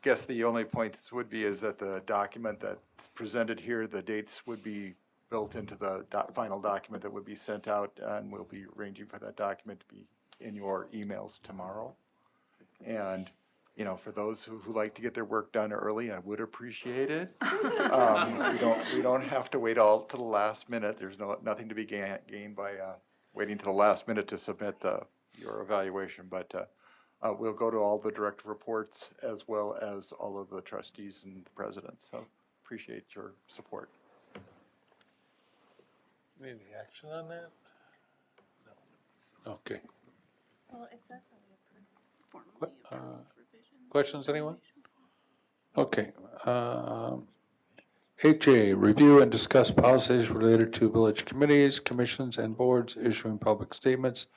guess the only point would be is that the document that's presented here, the dates would be built into the final document that would be sent out, and we'll be arranging for that document to be in your emails tomorrow. And you know, for those who like to get their work done early, I would appreciate it. We don't have to wait all to the last minute. There's nothing to be gained by waiting to the last minute to submit your evaluation. But we'll go to all the direct reports as well as all of the trustees and the president. So appreciate your support. Any action on that? No. Okay. Well, it says that we What, questions, anyone? Okay. HA, review and discuss policies related to village committees, commissions, and boards issuing public statements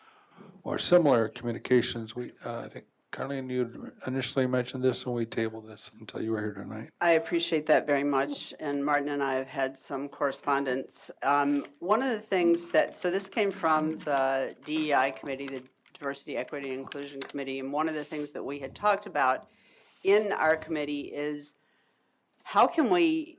or similar communications. I think, Carleen, you initially mentioned this when we tabled this until you were here tonight. I appreciate that very much, and Martin and I have had some correspondence. One of the things so this came from the DEI committee, the Diversity, Equity, and Inclusion Committee, and one of the things that we had talked about in our committee is how can we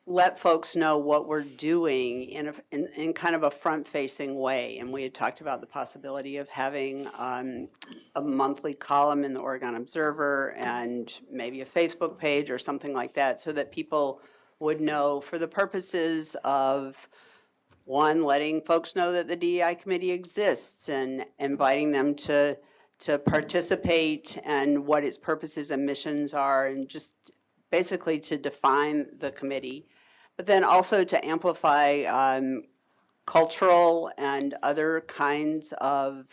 let folks know what we're doing in kind of a front-facing way. And we had talked about the possibility of having a monthly column in the Oregon Observer and maybe a Facebook page or something like that so that people would know for the purposes of, one, letting folks know that the DEI committee exists and inviting them to participate and what its purposes and missions are, and just basically to define the committee, but then also to amplify cultural and other kinds of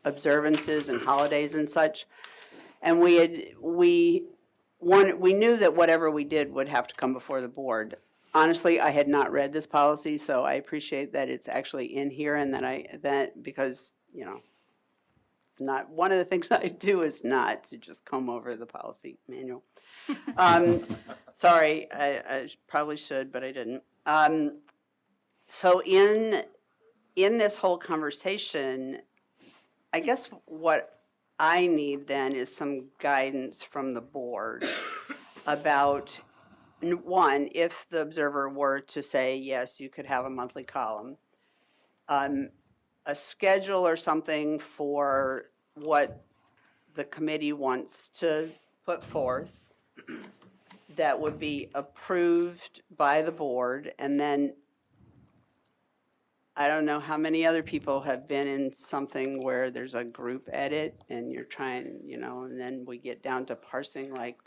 observances and holidays and such. And we knew that whatever we did would have to come before the board. Honestly, I had not read this policy, so I appreciate that it's actually in here, and that because, you know, it's not, one of the things that I do is not to just comb over the policy manual. Sorry, I probably should, but I didn't. So in in this whole conversation, I guess what I need then is some guidance from the board about, one, if the observer were to say, yes, you could have a monthly column, a schedule or something for what the committee wants to put forth that would be approved by the board, and then I don't know how many other people have been in something where there's a group edit and you're trying, and then we get down to parsing like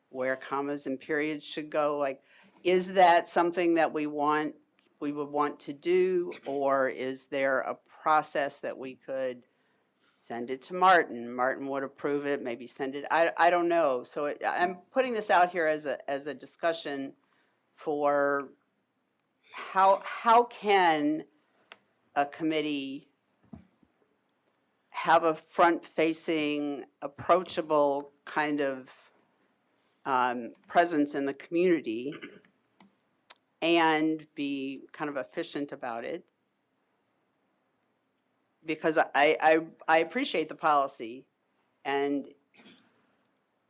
where commas and periods should go. Like, is that something that we would want to do, or is there a process that we could send it to Martin? Martin would approve it, maybe send it, I don't know. So I'm putting this out here as a discussion for how can a committee have a front-facing, approachable kind of presence in the community and be kind of efficient about it? Because I appreciate the policy, and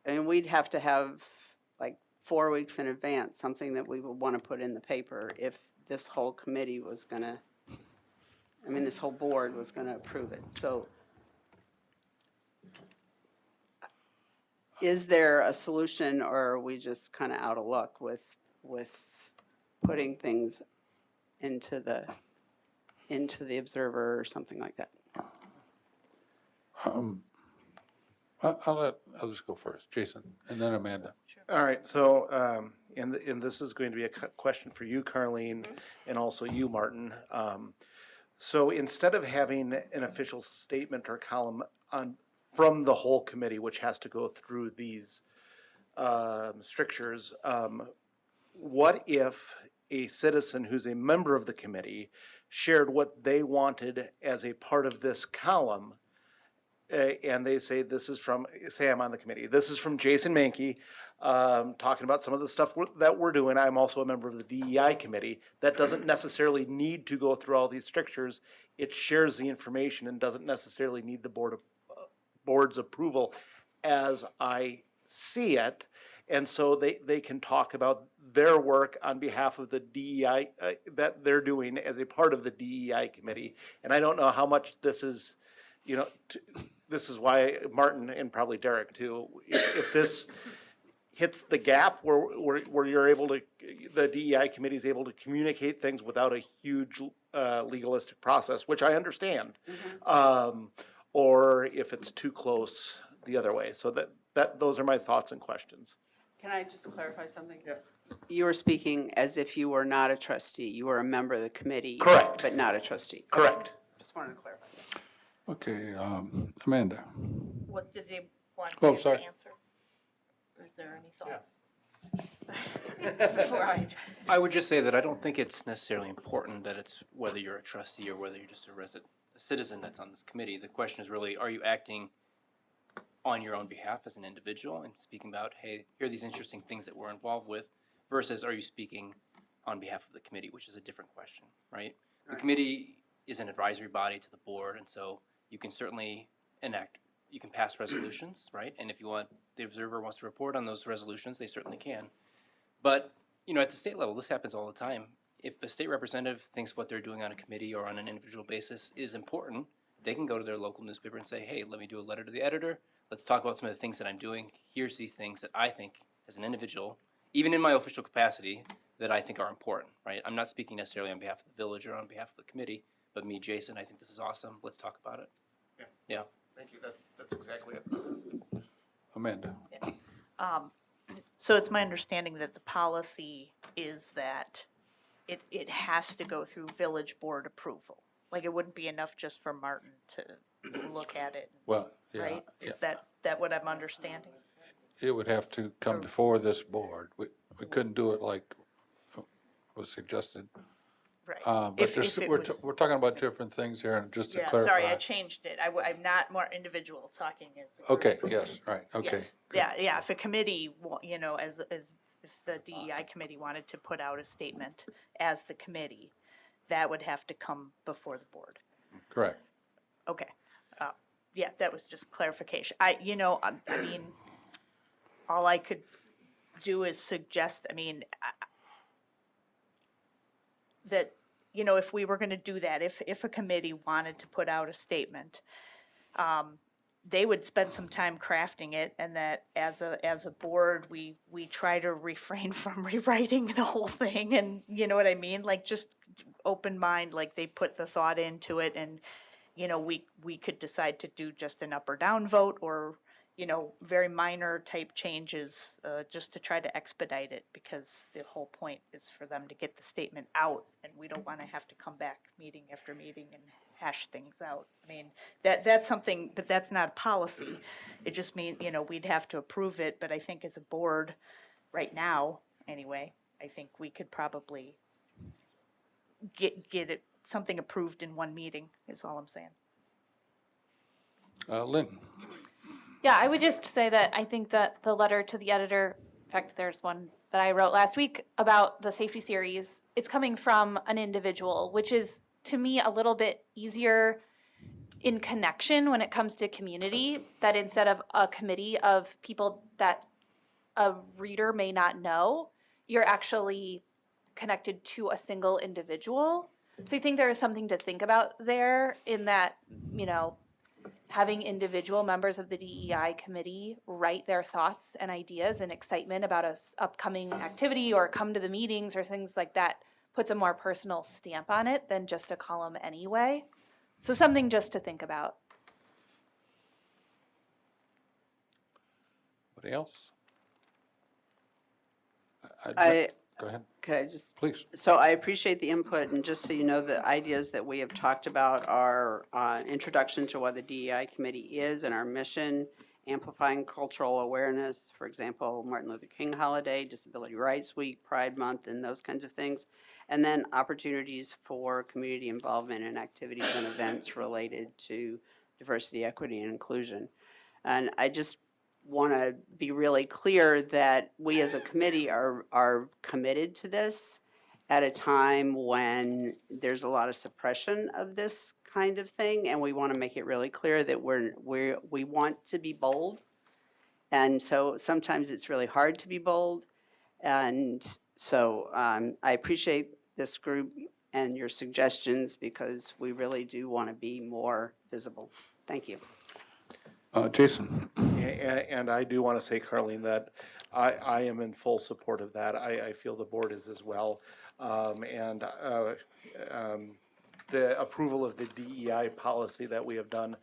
we'd have to have like 4 weeks in advance, something that we would want to put in the paper if this whole committee was gonna, this whole board was gonna approve it. So is there a solution, or are we just kind of out of luck with putting things into the observer or something like that? I'll let others go first. Jason, and then Amanda. All right, so, and this is going to be a question for you, Carlene, and also you, Martin. So instead of having an official statement or column from the whole committee, which has to go through these strictures, what if a citizen who's a member of the committee shared what they wanted as a part of this column, and they say, this is from, say I'm on the committee, this is from Jason Mankey, talking about some of the stuff that we're doing. I'm also a member of the DEI committee. That doesn't necessarily need to go through all these strictures. It shares the information and doesn't necessarily need the board's approval as I see it. And so they can talk about their work on behalf of the DEI that they're doing as a part of the DEI committee. And I don't know how much this is, this is why Martin, and probably Derek too, if this hits the gap where you're able to, the DEI committee is able to communicate things without a huge legalistic process, which I understand, or if it's too close the other way. So those are my thoughts and questions. Can I just clarify something? Yeah. You were speaking as if you were not a trustee. You were a member of the committee. Correct. But not a trustee. Correct. Just wanted to clarify. Okay, Amanda. What did they want Oh, you to sorry. answer? Or is there any thoughts? Before I would just say that I don't think it's necessarily important that it's whether you're a trustee or whether you're just a citizen that's on this committee. The question is really, are you acting on your own behalf as an individual and speaking about, hey, here are these interesting things that we're involved with, versus are you speaking on behalf of the committee, which is a different question, right? The committee is an advisory body to the board, and so you can certainly you can pass resolutions, right? And if you want, the observer wants to report on those resolutions, they certainly can. But, at the state level, this happens all the time. If a state representative thinks what they're doing on a committee or on an individual basis is important, they can go to their local newspaper and say, hey, let me do a letter to the editor. Let's talk about some of the things that I'm doing. Here's these things that I think, as an individual, even in my official capacity, that I think are important, right? I'm not speaking necessarily on behalf of the village or on behalf of the committee, but me, Jason, I think this is awesome. Let's talk about it. Yeah. Thank you. That's exactly it. Amanda. So it's my understanding that the policy is that it has to go through village board approval. Like, it wouldn't be enough just for Martin to look at it, Well, yeah, right? yeah. Is that what I'm understanding? It would have to come before this board. We couldn't do it like was suggested. Right. But If there's, it we're was- talking about different things here, and just to Yeah, clarify. sorry, I changed it. I'm not more individual talking as a group. Okay, yes, right, okay. Yes. Yeah, if a committee, as if the DEI committee wanted to put out a statement as the committee, that would have to come before the board. Correct. Okay. Yeah, that was just clarification. I mean, all I could do is suggest, that, if we were gonna do that, if a committee wanted to put out a statement, they would spend some time crafting it, and that as a board, we try to refrain from rewriting the whole thing, and you know what I mean? Like, just open mind, like they put the thought into it, and, we could decide to do just an up or down vote, or, very minor type changes, just to try to expedite it, because the whole point is for them to get the statement out, and we don't wanna have to come back meeting after meeting and hash things out. I mean, that's something, but that's not a policy. It just means, we'd have to approve it, but I think as a board, right now, anyway, I think we could probably get it, something approved in one meeting, is all I'm saying. Lynn? Yeah, I would just say that I think that the letter to the editor, in fact, there's one that I wrote last week about the safety series, it's coming from an individual, which is, to me, a little bit easier in connection when it comes to community, that instead of a committee of people that a reader may not know, you're actually connected to a single individual. So I think there is something to think about there, in that, having individual members of the DEI committee write their thoughts and ideas and excitement about a upcoming activity or come to the meetings or things like that puts a more personal stamp on it than just a column anyway. So something just to think about. Anybody else? Go ahead. Could I just? Please. So I appreciate the input, and just so you know, the ideas that we have talked about are introduction to what the DEI committee is and our mission, amplifying cultural awareness, for example, Martin Luther King holiday, Disability Rights Week, Pride Month, and those kinds of things. And then opportunities for community involvement and activities and events related to diversity, equity, and inclusion. And I just want to be really clear that we as a committee are committed to this at a time when there's a lot of suppression of this kind of thing, and we want to make it really clear that we want to be bold, and so sometimes it's really hard to be bold, and so I appreciate this group and your suggestions, because we really do want to be more visible. Thank you. Jason? And I do want to say, Carlene, that I am in full support of that. I feel the board is as well. The approval of the DEI policy that we have done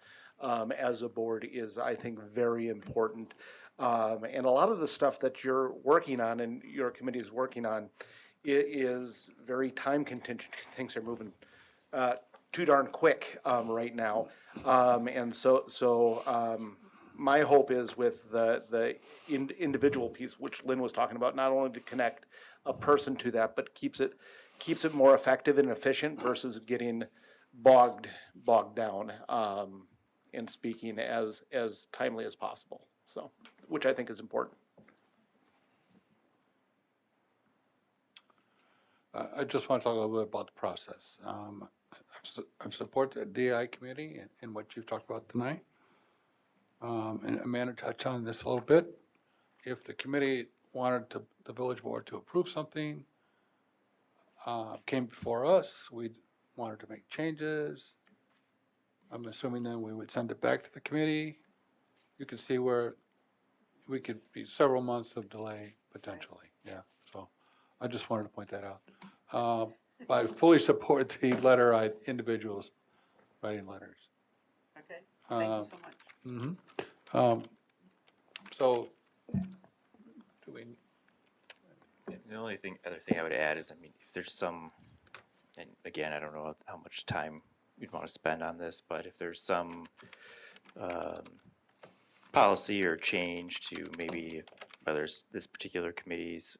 as a board is, I think, very important. And a lot of the stuff that you're working on and your committee is working on is very time contingent. Things are moving too darn quick right now. My hope is with the individual piece, which Lynn was talking about, not only to connect a person to that, but keeps it more effective and efficient versus getting bogged down and speaking as timely as possible. So, which I think is important. I just want to talk a little bit about the process. I support the DI committee in what you've talked about tonight. And Amanda touched on this a little bit. If the committee wanted the village board to approve something, came before us, we wanted to make changes, I'm assuming then we would send it back to the committee. You can see where we could be several months of delay potentially, yeah. So I just wanted to point that out. I fully support the letter, individuals writing letters. Okay, thank you so much. Mm-hmm. So, do we? The only other thing I would add is, if there's some, and again, I don't know how much time you'd want to spend on this, but if there's some policy or change to maybe whether it's this particular committee's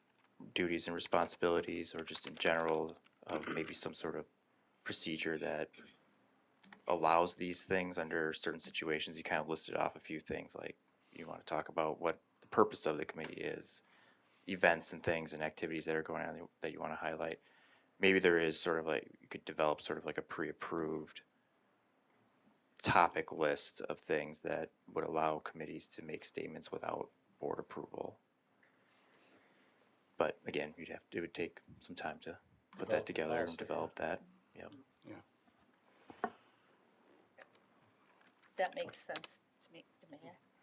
duties and responsibilities, or just in general of maybe some sort of procedure that allows these things under certain situations. You kind of listed off a few things, like you want to talk about what the purpose of the committee is, events and things and activities that are going on that you want to highlight. maybe there is sort of like, you could develop sort of like a pre-approved topic list of things that would allow committees to make statements without board approval. But again, it would take some time to put that Develop the together and policy, develop that. Yep. That makes sense to me.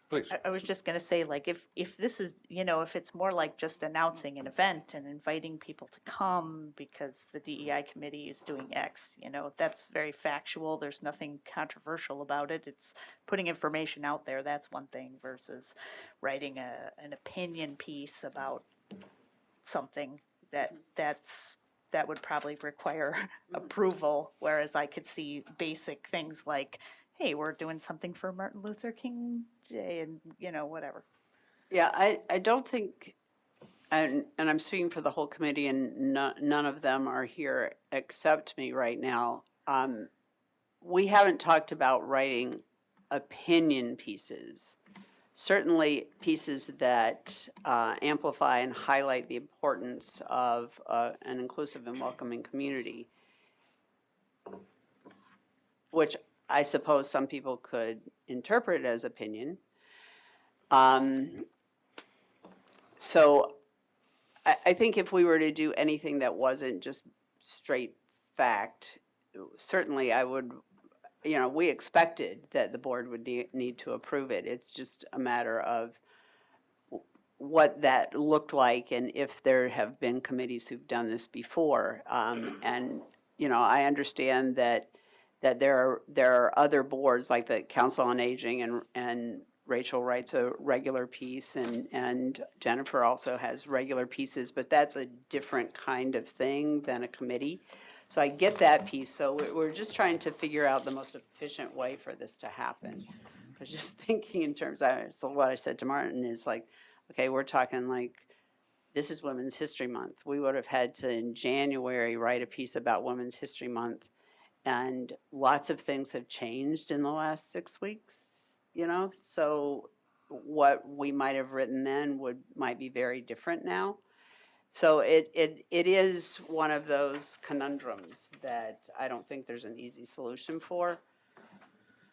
Please. I was just gonna say, like, if this is, if it's more like just announcing an event and inviting people to come because the DEI committee is doing X, that's very factual, there's nothing controversial about it, it's putting information out there, that's one thing, versus writing an opinion piece about something that would probably require approval, whereas I could see basic things like, hey, we're doing something for Martin Luther King Day and, whatever. Yeah, I don't think, and I'm speaking for the whole committee, and none of them are here except me right now. We haven't talked about writing opinion pieces. Certainly pieces that amplify and highlight the importance of an inclusive and welcoming community, which I suppose some people could interpret as opinion. So I think if we were to do anything that wasn't just straight fact, certainly I would, we expected that the board would need to approve it. It's just a matter of what that looked like and if there have been committees who've done this before. And, I understand that there are other boards like the Council on Aging, and Rachel writes a regular piece, and Jennifer also has regular pieces, but that's a different kind of thing than a committee. So I get that piece. So we're just trying to figure out the most efficient way for this to happen. I was just thinking in terms of, so what I said to Martin is like, okay, we're talking like, this is Women's History Month. We would have had to, in January, write a piece about Women's History Month. And lots of things have changed in the last 6 weeks, so what we might have written then might be very different now. So it is one of those conundrums that I don't think there's an easy solution for.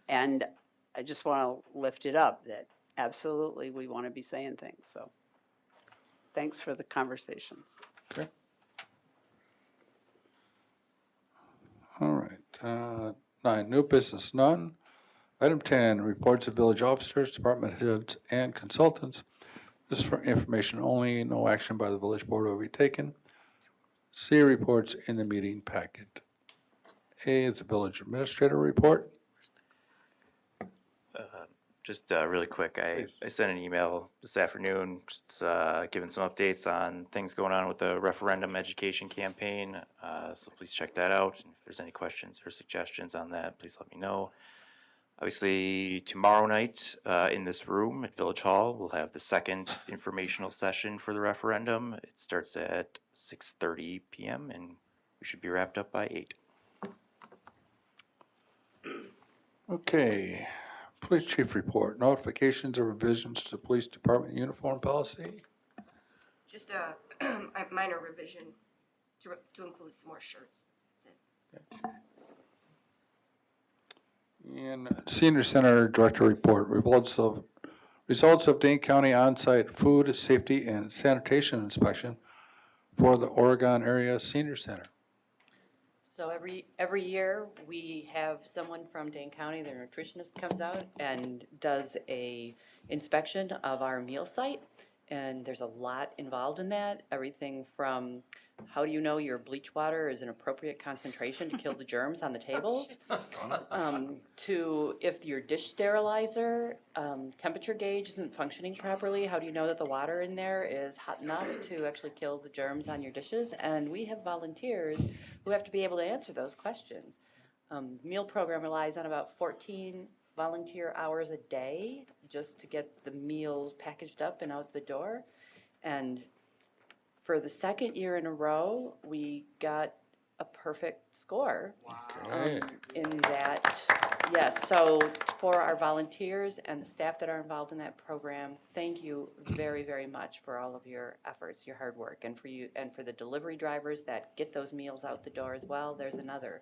And I just want to lift it up that absolutely we want to be saying things. So thanks for the conversation. Okay. All right. 9, new business, none. Item 10, reports of village officers, department heads, and consultants. This is for information only. No action by the village board will be taken. See reports in the meeting packet. A is the village administrator report. Just really quick, I sent an email this afternoon, just giving some updates on things going on with the referendum education campaign. So please check that out. And if there's any questions or suggestions on that, please let me know. Obviously, tomorrow night in this room at Village Hall, we'll have the second informational session for the referendum. It starts at 6:30 p.m. and we should be wrapped up by 8. Okay. Police chief report, notifications or revisions to police department uniform policy. Just a minor revision to include some more shirts. That's it. And senior center director report, results of Dane County on-site food safety and sanitation inspection for the Oregon area senior center. So every year we have someone from Dane County, their nutritionist comes out and does a inspection of our meal site. And there's a lot involved in that. Everything from how do you know your bleach water is an appropriate concentration to kill the germs on the tables, to if your dish sterilizer temperature gauge isn't functioning properly, how do you know that the water in there is hot enough to actually kill the germs on your dishes? And we have volunteers who have to be able to answer those questions. Meal program relies on about 14 volunteer hours a day just to get the meals packaged up and out the door. And for the second year in a row, we got a perfect score. Okay. In that, yes, so for our volunteers and the staff that are involved in that program, thank you very, very much for all of your efforts, your hard work, and for you, and for the delivery drivers that get those meals out the door as well. There's another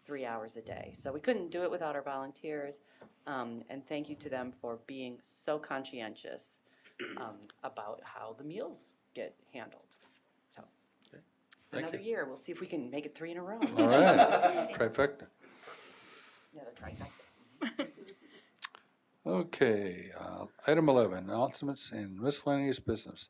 3 hours a day. So we couldn't do it without our volunteers, and thank you to them for being so conscientious about how the meals get handled. So, Thank another you. year, we'll see if we can make it 3 in a row. All right, trifecta. Yeah, the trifecta. Okay, item 11, announcements and miscellaneous business.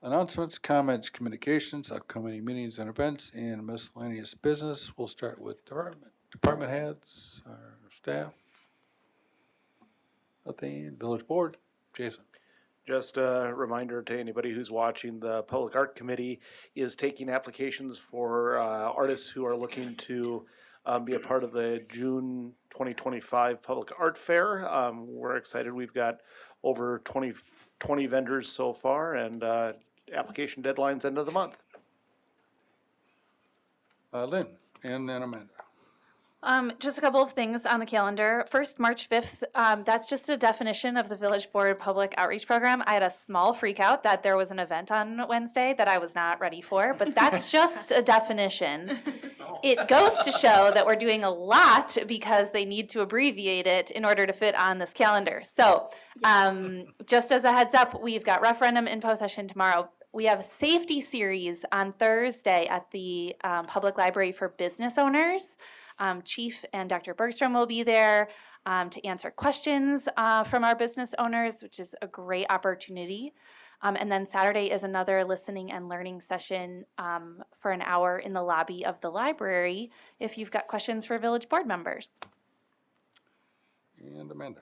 Announcements, comments, communications, upcoming meetings and events, and miscellaneous business. We'll start with department heads, our staff. Nothing, village board, Jason. Just a reminder to anybody who's watching, the Public Art Committee is taking applications for artists who are looking to be a part of the June 2025 Public Art Fair. We're excited. We've got over 20 vendors so far, and application deadline's end of the month. Lynn, and then Amanda. Just a couple of things on the calendar. First, March 5th, that's just a definition of the Village Board Public Outreach Program. I had a small freak out that there was an event on Wednesday that I was not ready for, but that's just a definition. It goes to show that we're doing a lot because they need to abbreviate it in order to fit on this calendar. So, just as a heads up, we've got referendum info session tomorrow. We have a safety series on Thursday at the Public Library for business owners. Chief and Dr. Bergstrom will be there to answer questions from our business owners, which is a great opportunity. And then Saturday is another listening and learning session for an hour in the lobby of the library if you've got questions for village board members. And Amanda.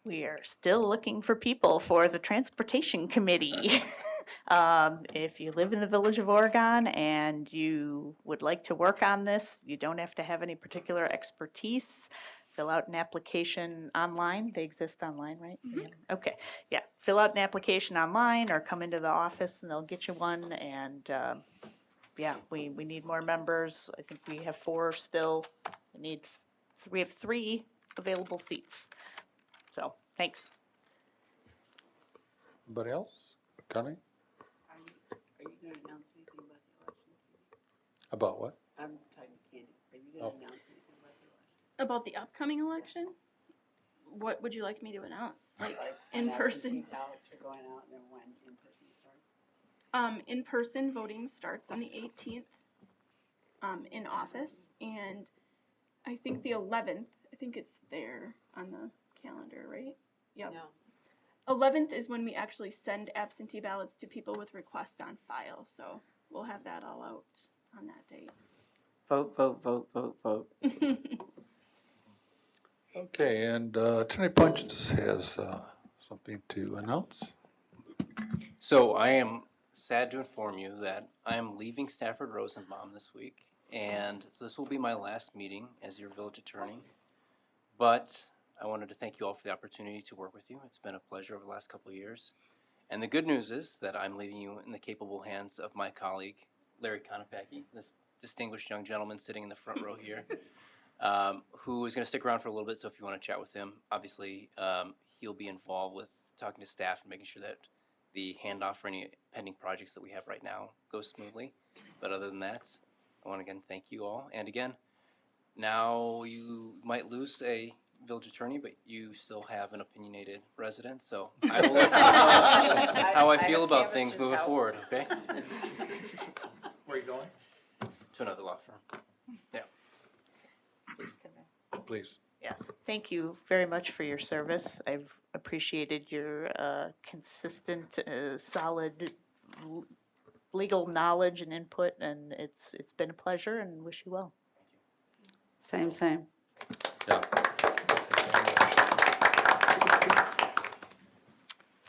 We are still looking for people for the Transportation Committee. If you live in the Village of Oregon and you would like to work on this, you don't have to have any particular expertise. Fill out an application online. They exist online, right? Mhm. Okay, yeah. Fill out an application online or come into the office and they'll get you one. And yeah, we need more members. I think we have 4 still. We have 3 available seats. So, thanks. Anybody else? Connie? Are you going to announce anything about the election? About what? I'm talking to Candy. Are you going to announce anything about the election? About the upcoming election? What would you like me to announce? Like in Absentee person? ballots are going out and then when in-person starts? In-person voting starts on the 18th in office, and I think the 11th, I think it's there on the calendar, right? Yep. No. 11th is when we actually send absentee ballots to people with requests on file, so we'll have that all out on that date. Vote, vote, vote, vote, vote. Okay, and Attorney Punches has something to announce. So I am sad to inform you that I am leaving Stafford Rosenbaum this week, and this will be my last meeting as your village attorney. But I wanted to thank you all for the opportunity to work with you. It's been a pleasure over the last couple of years. And the good news is that I'm leaving you in the capable hands of my colleague, Larry Konopacki, this distinguished young gentleman sitting in the front row here, who is going to stick around for a little bit. So if you want to chat with him, obviously he'll be involved with talking to staff and making sure that the handoff for any pending projects that we have right now goes smoothly. But other than that, I want to again thank you all. And again, now you might lose a village attorney, but you still have an opinionated resident. So I will let you know how I feel about things moving forward, okay? Where are you going? To another law firm. Yeah. Please. Yes, thank you very much for your service. I've appreciated your consistent, solid legal knowledge and input, and it's been a pleasure and wish you well. Same. Yeah.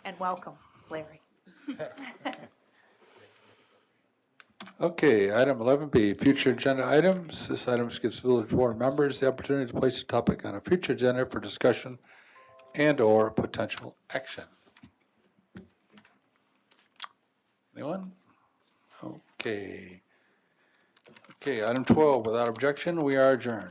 And welcome, Larry. Okay, item 11B, future agenda items. This item gives village board members the opportunity to place a topic on a future agenda for discussion and/or potential action. Anyone? Okay. Okay, item 12, without objection, we are adjourned.